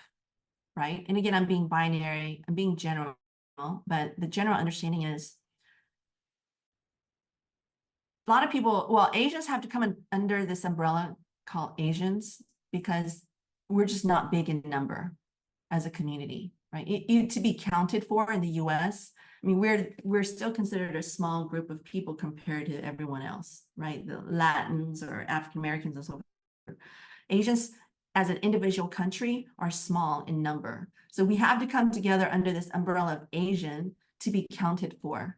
right? And again, I'm being binary, I'm being general, but the general understanding is a lot of people, well, Asians have to come under this umbrella called Asians because we're just not big in number as a community, right? To be counted for in the US, I mean, we're still considered a small group of people compared to everyone else, right? The Latins or African Americans and so forth. Asians as an individual country are small in number. So we have to come together under this umbrella of Asian to be counted for.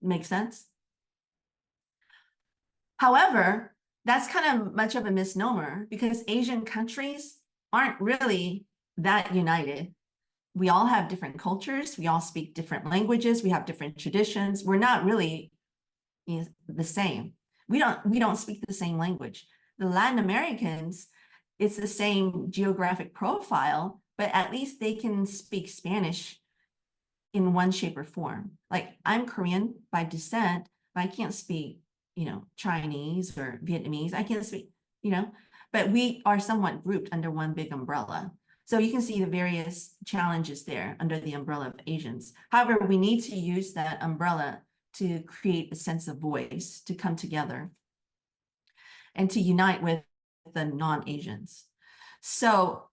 Make sense? However, that's kind of much of a misnomer because Asian countries aren't really that united. We all have different cultures. We all speak different languages. We have different traditions. We're not really the same. We don't speak the same language. The Latin Americans, it's the same geographic profile, but at least they can speak Spanish in one shape or form. Like I'm Korean by descent, but I can't speak, Chinese or Vietnamese. I can't speak, but we are somewhat grouped under one big umbrella. So you can see the various challenges there under the umbrella of Asians. However, we need to use that umbrella to create a sense of voice, to come together and to unite with the non-Asians. So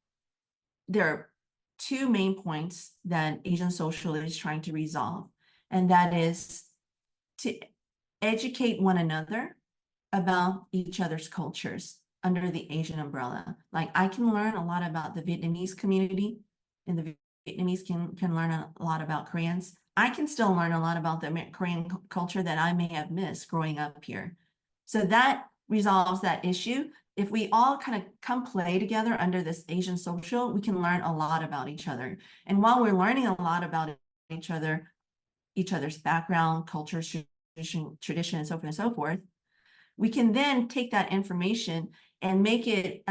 there are two main points that Asian Social is trying to resolve, and that is to educate one another about each other's cultures under the Asian umbrella. Like I can learn a lot about the Vietnamese community, and the Vietnamese can learn a lot about Koreans. I can still learn a lot about the Korean culture that I may have missed growing up here. So that resolves that issue. If we all kind of come play together under this Asian Social, we can learn a lot about each other. And while we're learning a lot about each other's background, culture, tradition, and so forth, we can then take that information and make it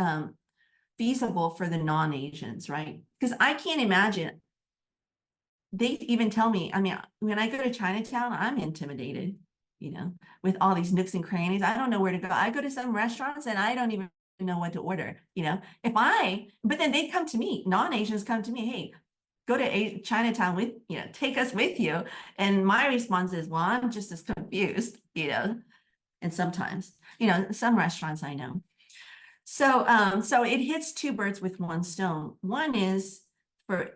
feasible for the non-Asians, right? Because I can't imagine, they even tell me, I mean, when I go to Chinatown, I'm intimidated, with all these nooks and crannies. I don't know where to go. I go to some restaurants and I don't even know what to order, but then they come to me, non-Asians come to me, hey, go to Chinatown with, take us with you. And my response is, well, I'm just as confused, and sometimes, some restaurants I know. So it hits two birds with one stone. One is for,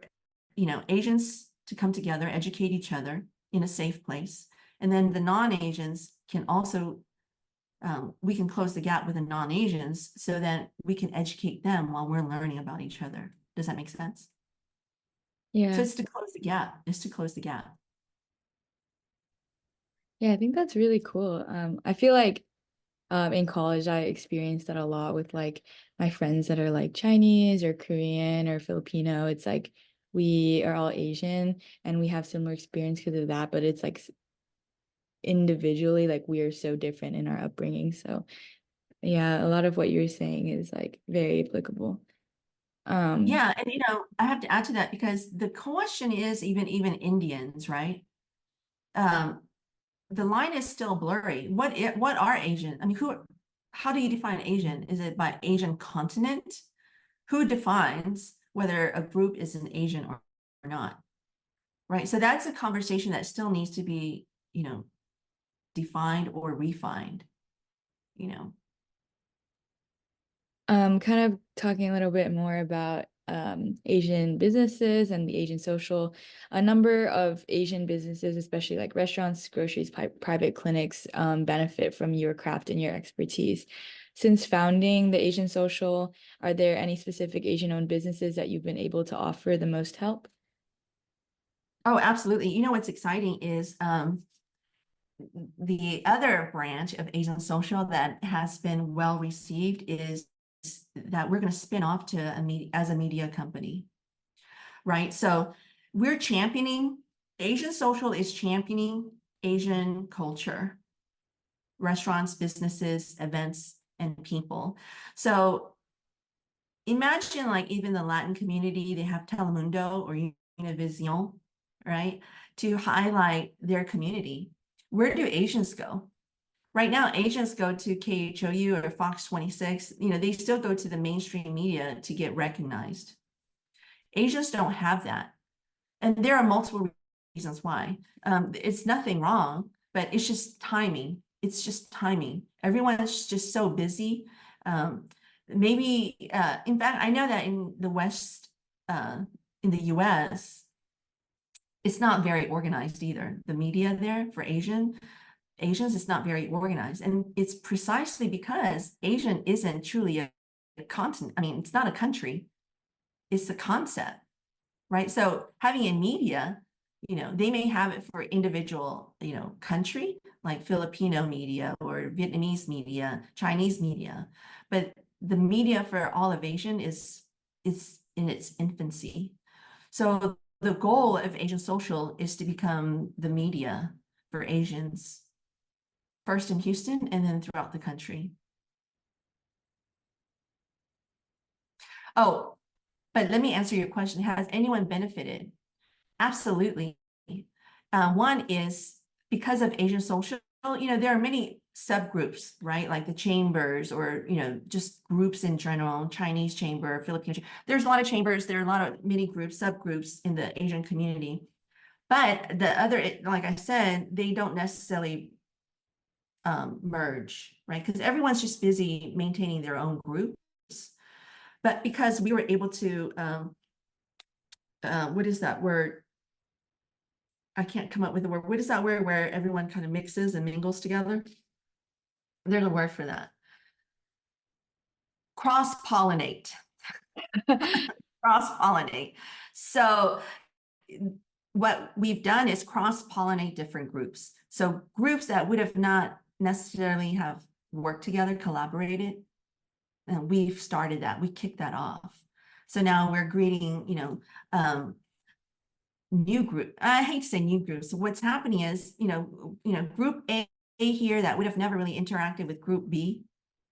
Asians to come together, educate each other in a safe place. And then the non-Asians can also, we can close the gap with the non-Asians so that we can educate them while we're learning about each other. Does that make sense? Yeah. So it's to close the gap. It's to close the gap. Yeah, I think that's really cool. I feel like in college I experienced that a lot with like my friends that are like Chinese or Korean or Filipino. It's like we are all Asian and we have similar experience because of that, but it's like individually, like we are so different in our upbringing. So yeah, a lot of what you're saying is like very applicable. Yeah, and I have to add to that because the question is even Indians, right? The line is still blurry. What are Asian? I mean, how do you define Asian? Is it by Asian continent? Who defines whether a group is an Asian or not? Right. So that's a conversation that still needs to be, defined or refined, Kind of talking a little bit more about Asian businesses and the Asian social. A number of Asian businesses, especially like restaurants, groceries, private clinics, benefit from your craft and your expertise. Since founding the Asian Social, are there any specific Asian-owned businesses that you've been able to offer the most help? Oh, absolutely. You know, what's exciting is the other branch of Asian Social that has been well received is that we're going to spin off to as a media company, right? So we're championing, Asian Social is championing Asian culture, restaurants, businesses, events, and people. So imagine like even the Latin community, they have Telemundo or Univision, right? To highlight their community. Where do Asians go? Right now, Asians go to KHOU or Fox 26. You know, they still go to the mainstream media to get recognized. Asians don't have that. And there are multiple reasons why. It's nothing wrong, but it's just timing. It's just timing. Everyone's just so busy. Maybe, in fact, I know that in the West, in the US, it's not very organized either. The media there for Asians, it's not very organized. And it's precisely because Asian isn't truly a continent. I mean, it's not a country, it's a concept, right? So having a media, you know, they may have it for individual, you know, country, like Filipino media or Vietnamese media, Chinese media, but the media for all of Asian is in its infancy. So the goal of Asian Social is to become the media for Asians, first in Houston and then throughout the country. Oh, but let me answer your question. Has anyone benefited? Absolutely. One is because of Asian Social, you know, there are many subgroups, right? Like the chambers or, you know, just groups in general, Chinese chamber, Filipino chamber. There's a lot of chambers. There are a lot of mini groups, subgroups in the Asian community. But the other, like I said, they don't necessarily merge, right? Because everyone's just busy maintaining their own groups. But because we were able to, what is that word? I can't come up with a word. What is that word where everyone kind of mixes and mingles together? There's a word for that. Cross-pollinate. Cross-pollinate. So what we've done is cross-pollinate different groups. So groups that would have not necessarily have worked together, collaborated, and we've started that. We kicked that off. So now we're greeting, you know, new group. I hate to say new groups. So what's happening is, you know, group A here that would have never really interacted with group B.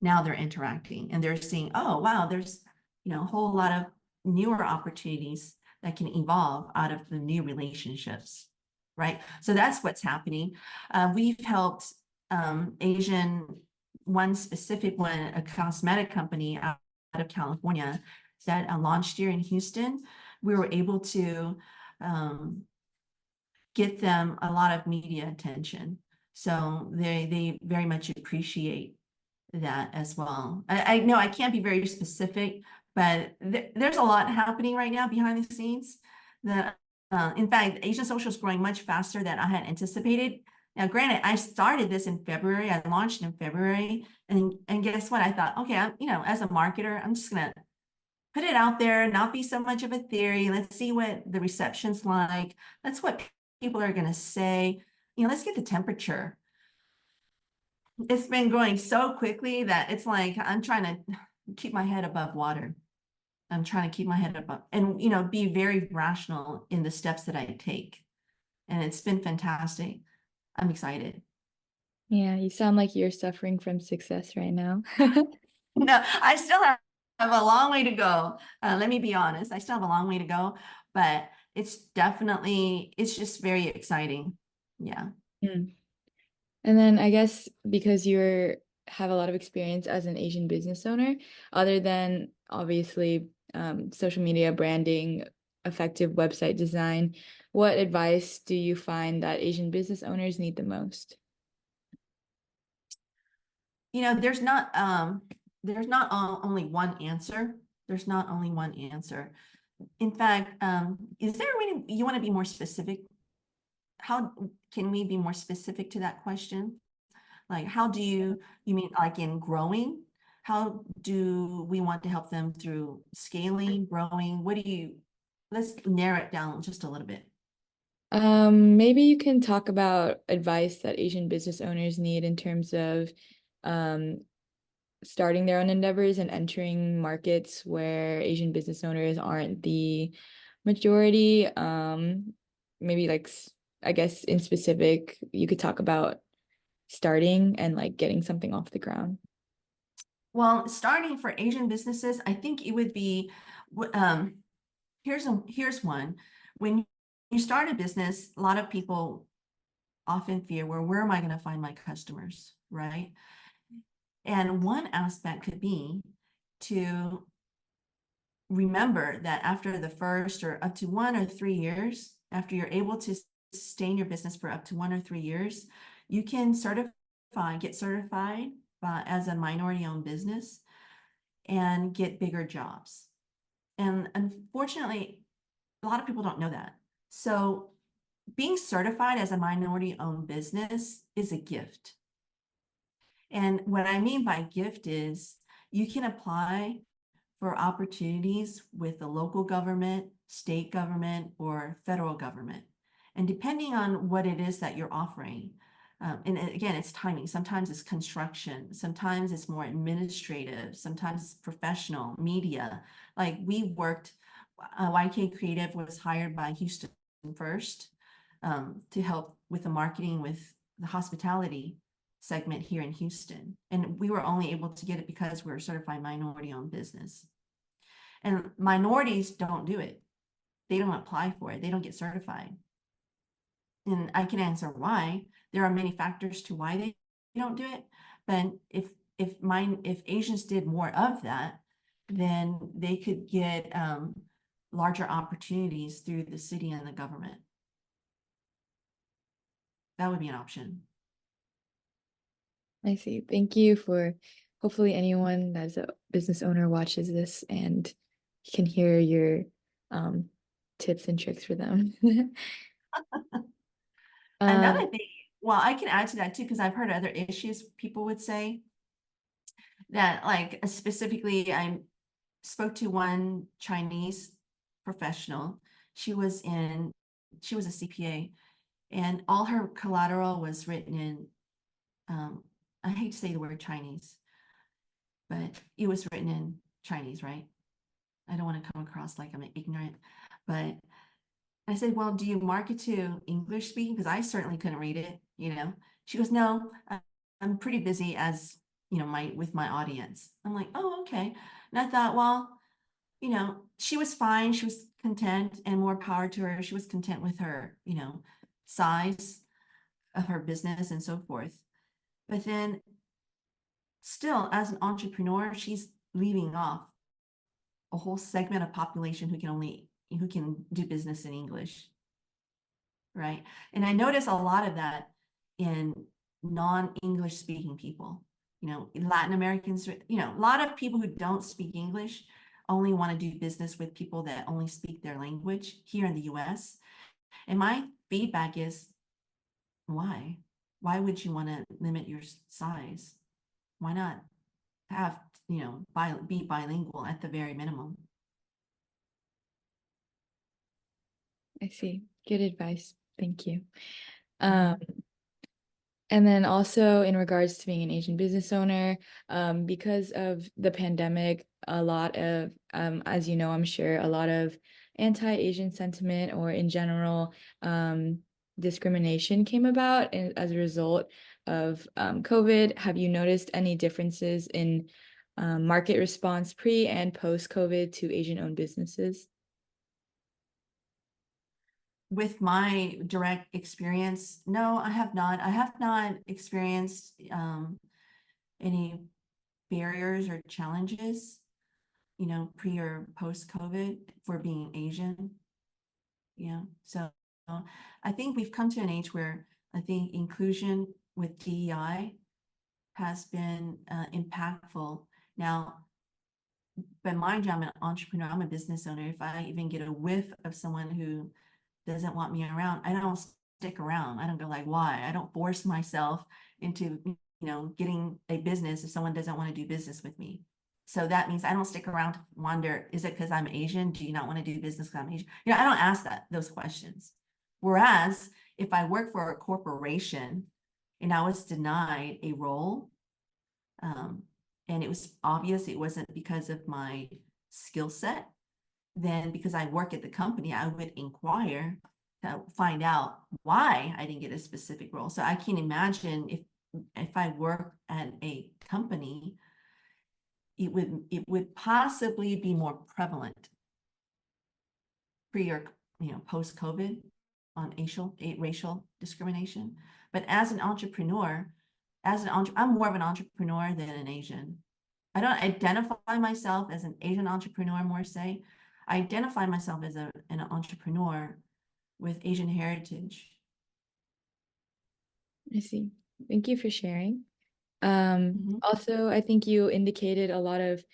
Now they're interacting and they're seeing, oh, wow, there's, you know, a whole lot of newer opportunities that can evolve out of the new relationships, right? So that's what's happening. We've helped Asian, one specific one, a cosmetic company out of California that launched here in Houston. We were able to get them a lot of media attention. So they very much appreciate that as well. I know I can't be very specific, but there's a lot happening right now behind the scenes. That in fact, Asian Social is growing much faster than I had anticipated. Now, granted, I started this in February. I launched in February, and guess what? I thought, okay, you know, as a marketer, I'm just gonna put it out there, not be so much of a theory. Let's see what the reception's like. That's what people are going to say. You know, let's get the temperature. It's been growing so quickly that it's like I'm trying to keep my head above water. I'm trying to keep my head above and, you know, be very rational in the steps that I take. And it's been fantastic. I'm excited. Yeah, you sound like you're suffering from success right now. No, I still have a long way to go. Let me be honest. I still have a long way to go, but it's definitely, it's just very exciting. Yeah. Mm. And then I guess because you have a lot of experience as an Asian business owner, other than obviously social media branding, effective website design, what advice do you find that Asian business owners need the most? You know, there's not only one answer. There's not only one answer. In fact, is there a way you want to be more specific? How can we be more specific to that question? Like, how do you mean like in growing? How do we want to help them through scaling, growing? Let's narrow it down just a little bit. Maybe you can talk about advice that Asian business owners need in terms of um, starting their own endeavors and entering markets where Asian business owners aren't the majority. Maybe like, I guess in specific, you could talk about starting and like getting something off the ground. Well, starting for Asian businesses, I think it would be, here's one. When you start a business, a lot of people often fear, well, where am I going to find my customers, right? And one aspect could be to remember that after the first or up to 1 or 3 years, after you're able to sustain your business for up to 1 or 3 years, you can get certified as a minority-owned business and get bigger jobs. And unfortunately, a lot of people don't know that. So being certified as a minority-owned business is a gift. And what I mean by gift is you can apply for opportunities with the local government, state government, or federal government. And depending on what it is that you're offering, and again, it's timing. Sometimes it's construction, sometimes it's more administrative, sometimes it's professional, media. Like we worked, ykcreative was hired by Houston First to help with the marketing with the hospitality segment here in Houston. And we were only able to get it because we're a certified minority-owned business. And minorities don't do it. They don't apply for it. They don't get certified. And I can answer why. There are many factors to why they don't do it. But if Asians did more of that, then they could get larger opportunities through the city and the government. That would be an option. I see. Thank you for hopefully anyone that's a business owner watches this and can hear your tips and tricks for them. Another Um, thing, well, I can add to that too, because I've heard other issues people would say that, like, specifically, I spoke to one Chinese professional. She was a CPA, and all her collateral was written in, I hate to say the word Chinese, but it was written in Chinese, right? I don't want to come across like I'm ignorant, but I said, well, do you market to English speaking? Because I certainly couldn't read it, you know. She goes, no, I'm pretty busy as, you know, with my audience. I'm like, oh, okay. And I thought, well, you know, she was fine. She was content, and more power to her. She was content with her, you know, size of her business and so forth. But then still, as an entrepreneur, she's leaving off a whole segment of population who can do business in English. Right. And I notice a lot of that in non-English speaking people, you know, Latin Americans, you know, a lot of people who don't speak English only want to do business with people that only speak their language here in the US. And my feedback is, why? Why would you want to limit your size? Why not have, you know, be bilingual at the very minimum? I see. Good advice. Thank you. Mhm. Um, And then also in regards to being an Asian business owner, because of the pandemic, a lot of, as you know, I'm sure, a lot of anti-Asian sentiment or in general discrimination came about as a result of COVID. Have you noticed any differences in market response pre and post-COVID to Asian-owned businesses? With my direct experience, no, I have not. I have not experienced any barriers or challenges, you know, pre or post COVID for being Asian. Yeah. So I think we've come to an age where I think inclusion with DEI has been impactful Now, but mind you, I'm an entrepreneur, I'm a business owner. If I even get a whiff of someone who doesn't want me around, I don't stick around. I don't go like, why? I don't force myself into, getting a business if someone doesn't want to do business with me. So that means I don't stick around to wonder, is it because I'm Asian? Do you not want to do business because I'm Asian? I don't ask those questions. Whereas if I work for a corporation and I was denied a role, and it was obvious it wasn't because of my skill set, then because I work at the company, I would inquire to find out why I didn't get a specific role. So I can imagine if I work at a company, it would possibly be more prevalent pre or post COVID on racial discrimination. But as an entrepreneur, I'm more of an entrepreneur than an Asian. I don't identify myself as an Asian entrepreneur, more say. I identify myself as an entrepreneur with Asian heritage. I see. Thank you for sharing. Mhm. Also, I think you indicated a lot of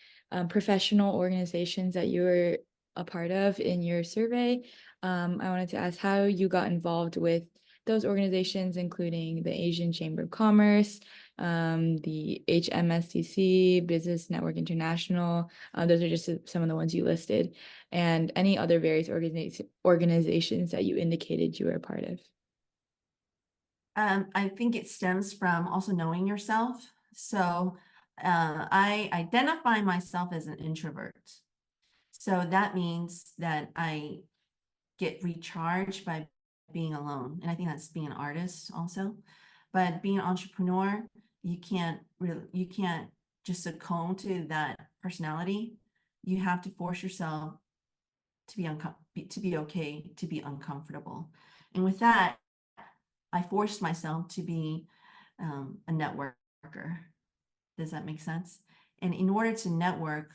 professional organizations that you were a part of in your survey. I wanted to ask how you got involved with those organizations, including the Asian Chamber of Commerce, the HMSTC, Business Network International. Those are just some of the ones you listed, and any other various organizations that you indicated you were a part of. I think it stems from also knowing yourself. So I identify myself as an introvert. So that means that I get recharged by being alone. And I think that's being an artist also. But being an entrepreneur, you can't just succumb to that personality. You have to force yourself to be okay, to be uncomfortable. And with that, I forced myself to be a networker. Does that make sense? And in order to network,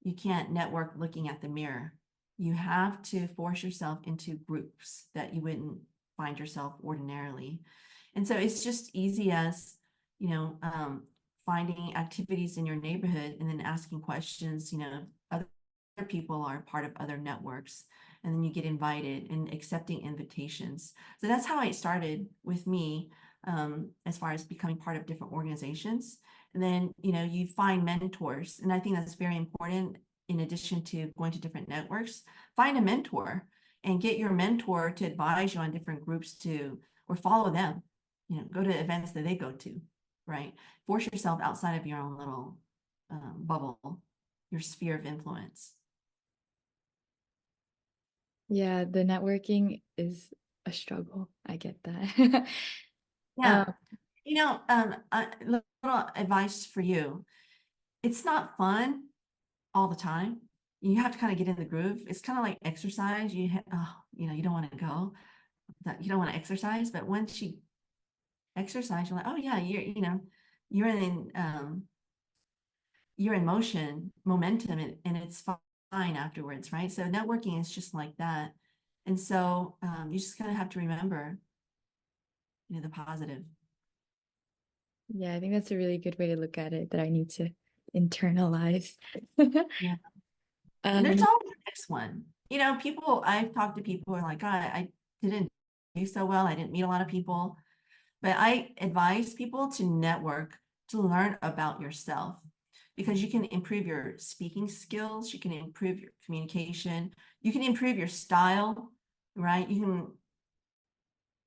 you can't network looking at the mirror. You have to force yourself into groups that you wouldn't find yourself ordinarily. And so it's just easy as, finding activities in your neighborhood and then asking questions, other people are part of other networks, and then you get invited and accepting invitations. So that's how it started with me, as far as becoming part of different organizations. And then, you find mentors. And I think that's very important in addition to going to different networks. Find a mentor and get your mentor to advise you on different groups or follow them, go to events that they go to, right? Force yourself outside of your own little bubble, your sphere of influence. Yeah, the networking is a struggle. I get that. Yeah. Um, A little advice for you. It's not fun all the time. You have to kind of get in the groove. It's kind of like exercise. You don't want to go, that you don't want to exercise, but once you exercise, you're like, oh yeah, you're in momentum, and it's fine afterwards, right? So networking is just like that. And so you just kind of have to remember, the positive. yeah, I think that's a really good way to look at it that I need to internalize. Yeah. And there's Um, always the next one. I've talked to people who are like, God, I didn't do so well. I didn't meet a lot of people. But I advise people to network, to learn about yourself, because you can improve your speaking skills, you can improve your communication, you can improve your style, right? You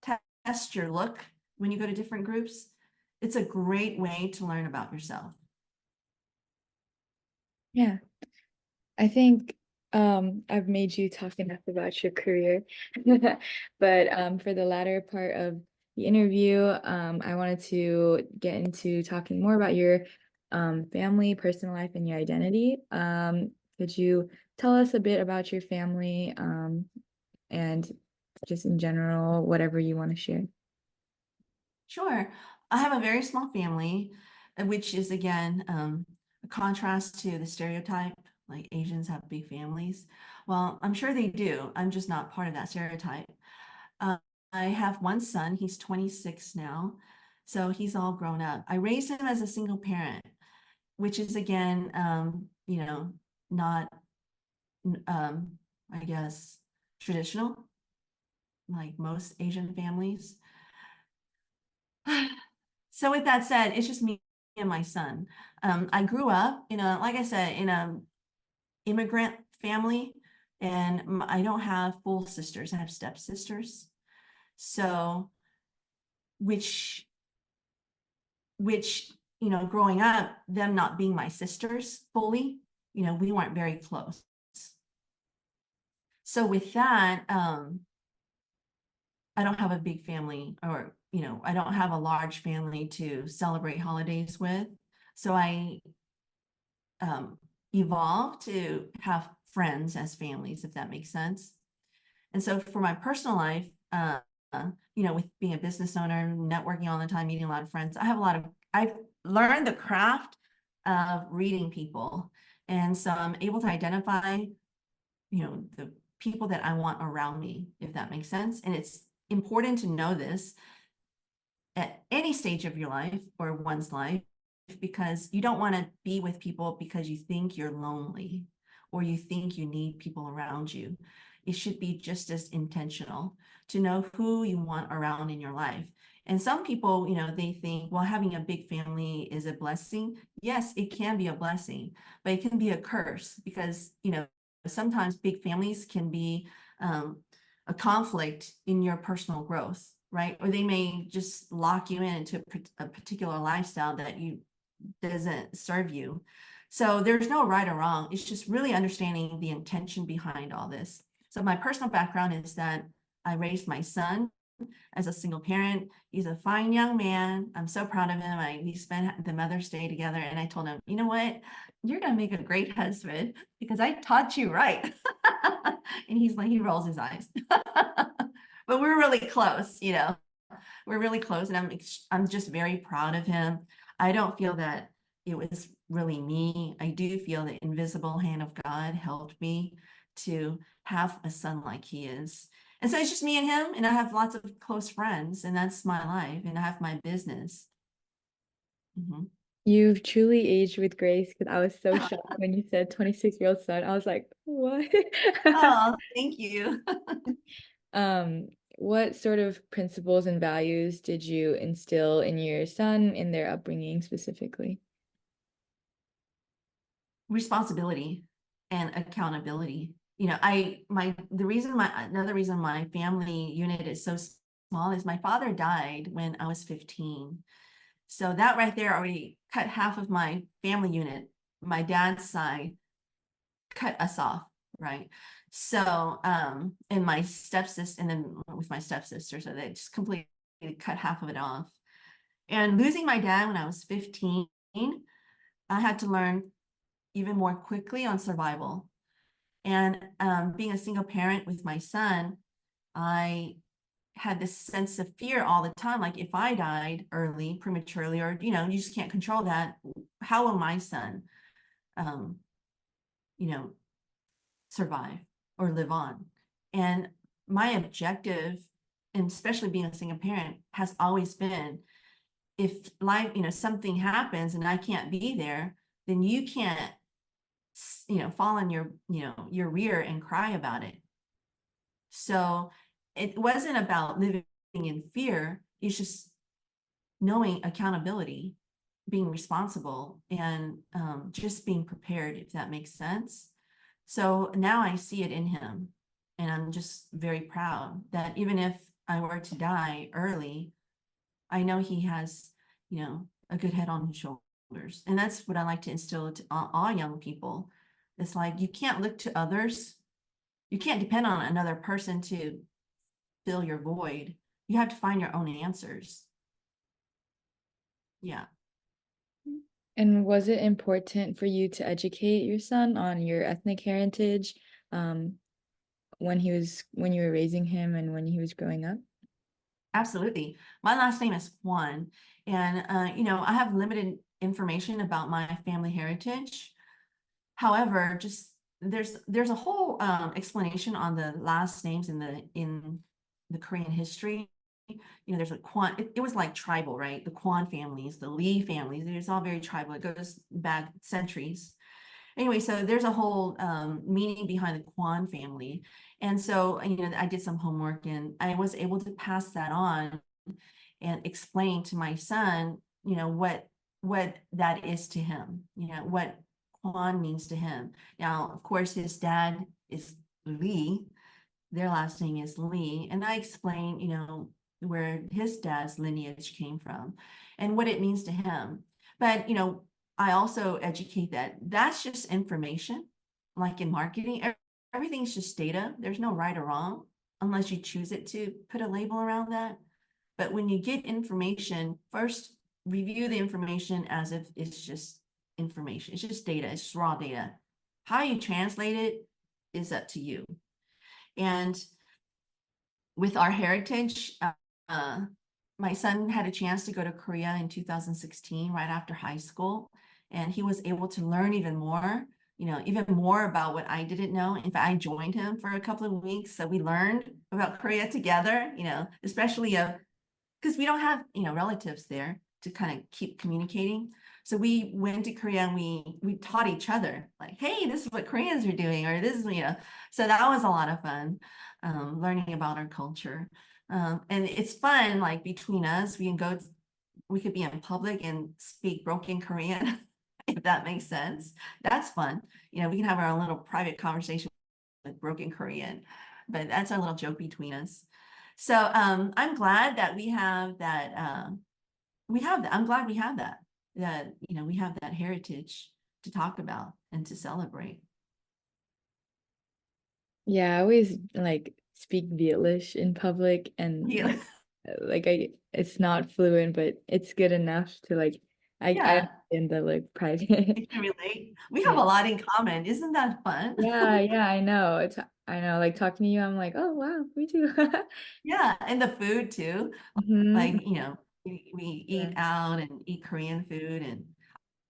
can test your look when you go to different groups. It's a great way to learn about yourself. yeah, I think I've made you talk enough about your career. But for the latter part of the interview, I wanted to get into talking more about your family, personal life, and your identity. Could you tell us a bit about your family and just in general, whatever you want to share? Sure. I have a very small family, which is again a contrast to the stereotype, like Asians have big families. Well, I'm sure they do. I'm just not part of that stereotype. Uh, I have one son, he's 26 now, so he's all grown up. I raised him as a single parent. which is again, not, I guess, traditional, like most Asian families. So with that said, it's just me and my son. I grew up in a, like I said, in a immigrant family, and I don't have full sisters. I have stepsisters. So, which, growing up, them not being my sisters fully, we weren't very close. So with that, I don't have a big family, or, I don't have a large family to celebrate holidays with. So I evolved to have friends as families, if that makes sense. And so for my personal life, with being a business owner, networking all the time, meeting a lot of friends, I've learned the craft of reading people. And so I'm able to identify, the people that I want around me, if that makes sense. And it's important to know this at any stage of your life or one's life, because you don't want to be with people because you think you're lonely or you think you need people around you. It should be just as intentional to know who you want around in your life. And some people, they think, well, having a big family is a blessing. Yes, it can be a blessing, but it can be a curse because, sometimes big families can be a conflict in your personal growth, right? Or they may just lock you into a particular lifestyle that doesn't serve you. So there's no right or wrong. It's just really understanding the intention behind all this. So my personal background is that I raised my son as a single parent. He's a fine young man. I'm so proud of him. We spent the Mother's Day together, and I told him, you know what? You're going to make a great husband because I taught you right. And he rolls his eyes. But we're really close, we're really close, and I'm just very proud of him. I don't feel that it was really me. I do feel the invisible hand of God helped me to have a son like he is. And so it's just me and him, and I have lots of close friends, and that's my life, and I have my business. Mhm. You've truly aged with grace, because I was so shocked when you said 26-year-old son. I was like, what? Oh, thank you. Um, what sort of principles and values did you instill in your son in their upbringing specifically? Responsibility and accountability. Another reason my family unit is so small is my father died when I was 15. So that right there already cut half of my family unit. My dad's side cut us off, right? So, and my stepsister, and then with my stepsister, so they just completely cut half of it off. And losing my dad when I was 15, I had to learn even more quickly on survival. And being a single parent with my son, I had this sense of fear all the time. Like if I died early, prematurely, or, you just can't control that. How will my son, um, you know, survive or live on? And my objective, and especially being a single parent, has always been, if life, something happens and I can't be there, then you can't, fall on your rear and cry about it. So it wasn't about living in fear. It's just knowing accountability, being responsible, and just being prepared, if that makes sense. So now I see it in him, and I'm just very proud that even if I were to die early, I know he has, a good head on his shoulders. And that's what I like to instill to all young people. It's like you can't look to others. You can't depend on another person to fill your void. You have to find your own answers. Yeah. And was it important for you to educate your son on your ethnic heritage, when you were raising him and when he was growing up? Absolutely. My last name is Kwon, and I have limited information about my family heritage. However, just there's a whole explanation on the last names in the Korean history. There's a Kwon, it was like tribal, right? The Kwon families, the Lee families, it's all very tribal. It goes back centuries. Anyway, so there's a whole meaning behind the Kwon family. And so, I did some homework and I was able to pass that on and explain to my son, what that is to him, what Kwon means to him. Now, of course, his dad is Lee, their last name is Lee, and I explained, where his dad's lineage came from and what it means to him. But, I also educate that that's just information, like in marketing, everything's just data. There's no right or wrong unless you choose it to put a label around that. But when you get information, first review the information as if it's just information. It's just data, it's just raw data. How you translate it is up to you. And with our heritage, my son had a chance to go to Korea in 2016, right after high school, and he was able to learn even more, even more about what I didn't know. In fact, I joined him for a couple of weeks, so we learned about Korea together, especially because we don't have, relatives there to kind of keep communicating. So we went to Korea and we taught each other, like, hey, this is what Koreans are doing, or this is, so that was a lot of fun, learning about our culture. And it's fun, like between us, we could be in public and speak broken Korean, if that makes sense. That's fun. We can have our own little private conversation with broken Korean, but that's our little joke between us. So I'm glad that we have that. I'm glad we have that. We have that heritage to talk about and to celebrate. Yeah, I always like speak Vietlish in public and Yeah. like it's not fluent, but it's good enough to like I Yeah, in the like you private. can relate. We have Yeah. a lot in common. Isn't that fun? Yeah, I know. I know, like talking to you, I'm like, oh wow, me too. Yeah, and the food too. Hmm. Like, we eat Yeah. out and eat Korean food, and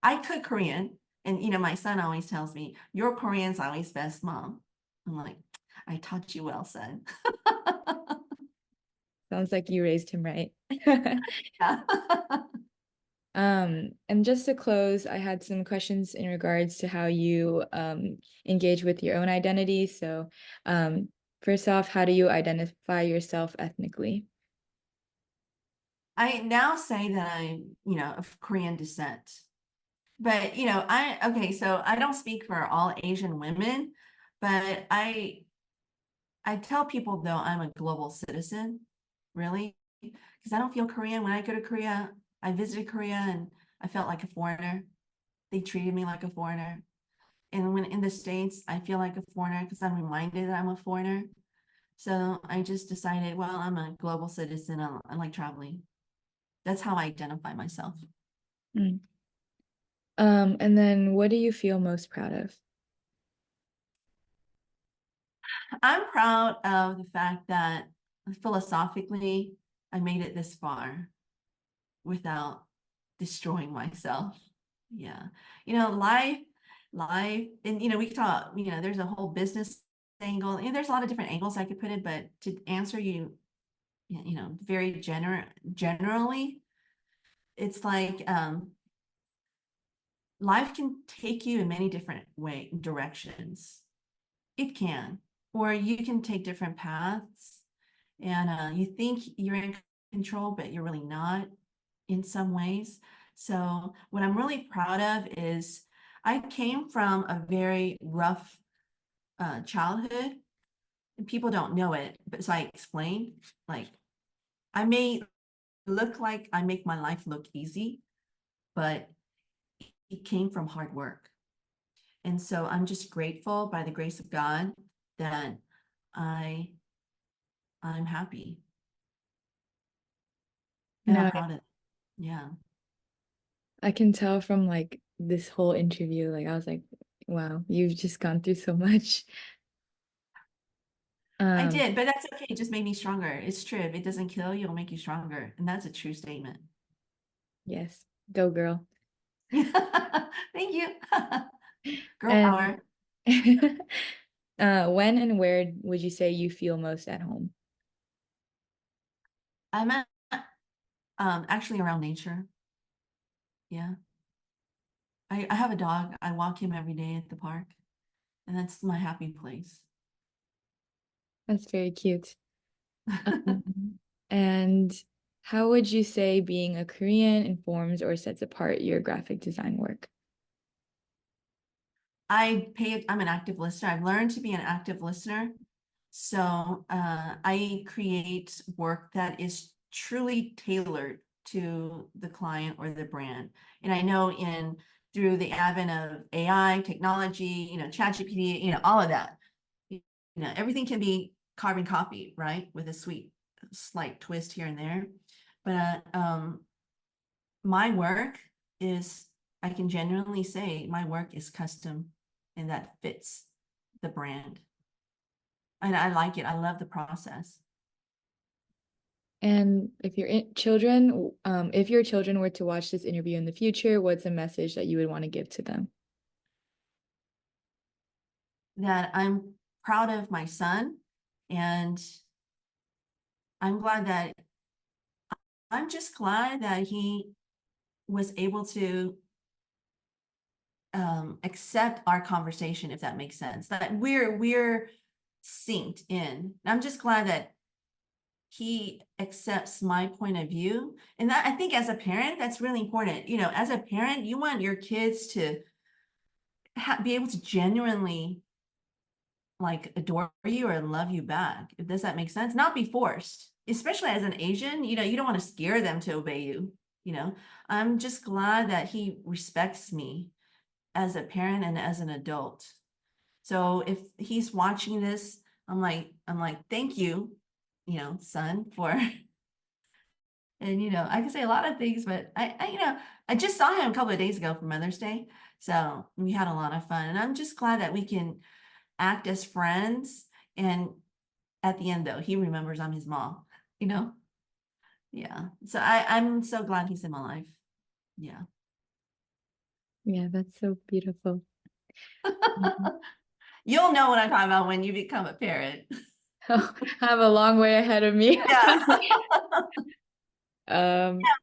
I cook Korean. And, my son always tells me, your Korean's always best, mom. I'm like, I taught you well, son. Sounds like you raised him right. Yeah. And just to close, I had some questions in regards to how you engage with your own identity. So, first off, how do you identify yourself ethnically? I now say that I'm, of Korean descent. But, okay, so I don't speak for all Asian women, but I tell people though I'm a global citizen, really, because I don't feel Korean. When I go to Korea, I visited Korea and I felt like a foreigner. They treated me like a foreigner. And when in the States, I feel like a foreigner because I'm reminded that I'm a foreigner. So I just decided, well, I'm a global citizen. I like traveling. That's how I identify myself. Mm. And then what do you feel most proud of? I'm proud of the fact that philosophically, I made it this far without destroying myself. Yeah. Life, and we talk, there's a whole business angle. There's a lot of different angles I could put it, but to answer you, very generally, it's like life can take you in many different directions. It can, or you can take different paths, and you think you're in control, but you're really not in some ways. So what I'm really proud of is I came from a very rough childhood, and people don't know it, but so I explain, like, I may look like I make my life look easy, but it came from hard work. And so I'm just grateful by the grace of God that I I'm happy and I'm No, proud of it. Yeah. I can tell from like this whole interview, like I was like, wow, you've just gone through so much. I Um, did, but that's okay. It just made me stronger. It's true. If it doesn't kill you, it'll make you stronger. And that's a true statement. yes, go girl. Thank you. Girl And power. when and where would you say you feel most at home? I'm at, actually around nature. Yeah. I have a dog. I walk him every day at the park, and that's my happy place. That's very cute. And how would you say being a Korean informs or sets apart your graphic design work? I'm an active listener. I've learned to be an active listener. So I create work that is truly tailored to the client or the brand. And I know in through the advent of AI technology, ChatGPT, all of that, everything can be carbon copy, right? With a slight twist here and there. But my work is, I can genuinely say my work is custom and that fits the brand. And I like it. I love the process. And if your children were to watch this interview in the future, what's a message that you would want to give to them? That I'm proud of my son, and I'm just glad that he was able to accept our conversation, if that makes sense, that we're synced in. I'm just glad that he accepts my point of view. And that, I think, as a parent, that's really important. As a parent, you want your kids to be able to genuinely like adore you or love you back. Does that make sense? Not be forced, especially as an Asian. You don't want to scare them to obey you. I'm just glad that he respects me as a parent and as an adult. So if he's watching this, I'm like, thank you, son, for and I can say a lot of things, but I just saw him a couple of days ago for Mother's Day. So we had a lot of fun. And I'm just glad that we can act as friends. And at the end, though, he remembers I'm his mom, you know? Yeah. So I'm so glad he's in my life. Yeah. Yeah, that's so beautiful. Mhm. You'll know what I'm talking about when you become a parent. I have a long way ahead of me. Yeah.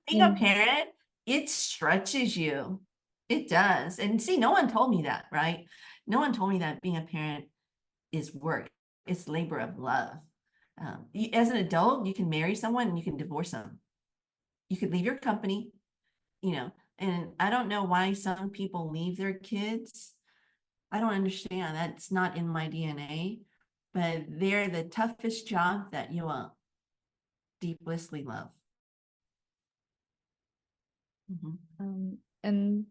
Being a And parent, it stretches you. It does. And see, no one told me that, right? No one told me that being a parent is work. It's labor of love. As an adult, you can marry someone and you can divorce them. You could leave your company, and I don't know why some people leave their kids. I don't understand. That's not in my DNA, but they're the toughest job that you will deeply love. Mhm. and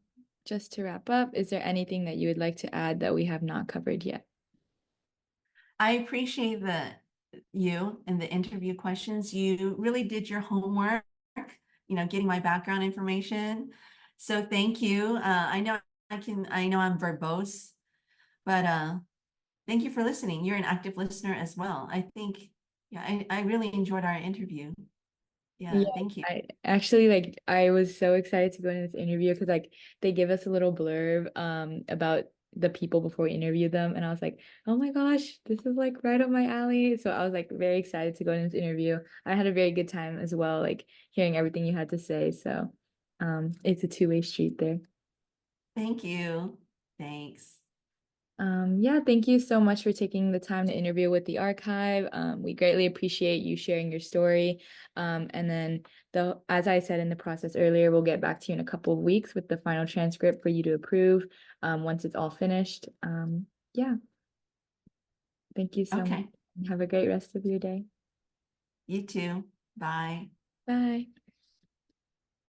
just to wrap up, is there anything that you would like to add that we have not covered yet? I appreciate you and the interview questions. You really did your homework, getting my background information. So thank you. I know I'm verbose, but thank you for listening. You're an active listener as well. I think, yeah, I really enjoyed our interview. Yeah, Yeah, thank you. I actually I was so excited to go into this interview because they give us a little blurb about the people before we interview them, and I was like, oh my gosh, this is like right up my alley. So I was like very excited to go into this interview. I had a very good time as well, like hearing everything you had to say. So it's a two-way street there. Thank you. Thanks. Yeah, thank you so much for taking the time to interview with the archive. We greatly appreciate you sharing your story. And then as I said in the process earlier, we'll get back to you in a couple of weeks with the final transcript for you to approve, once it's all finished. Yeah, thank you so much. Okay. Have a great rest of your day. You too. Bye. Bye.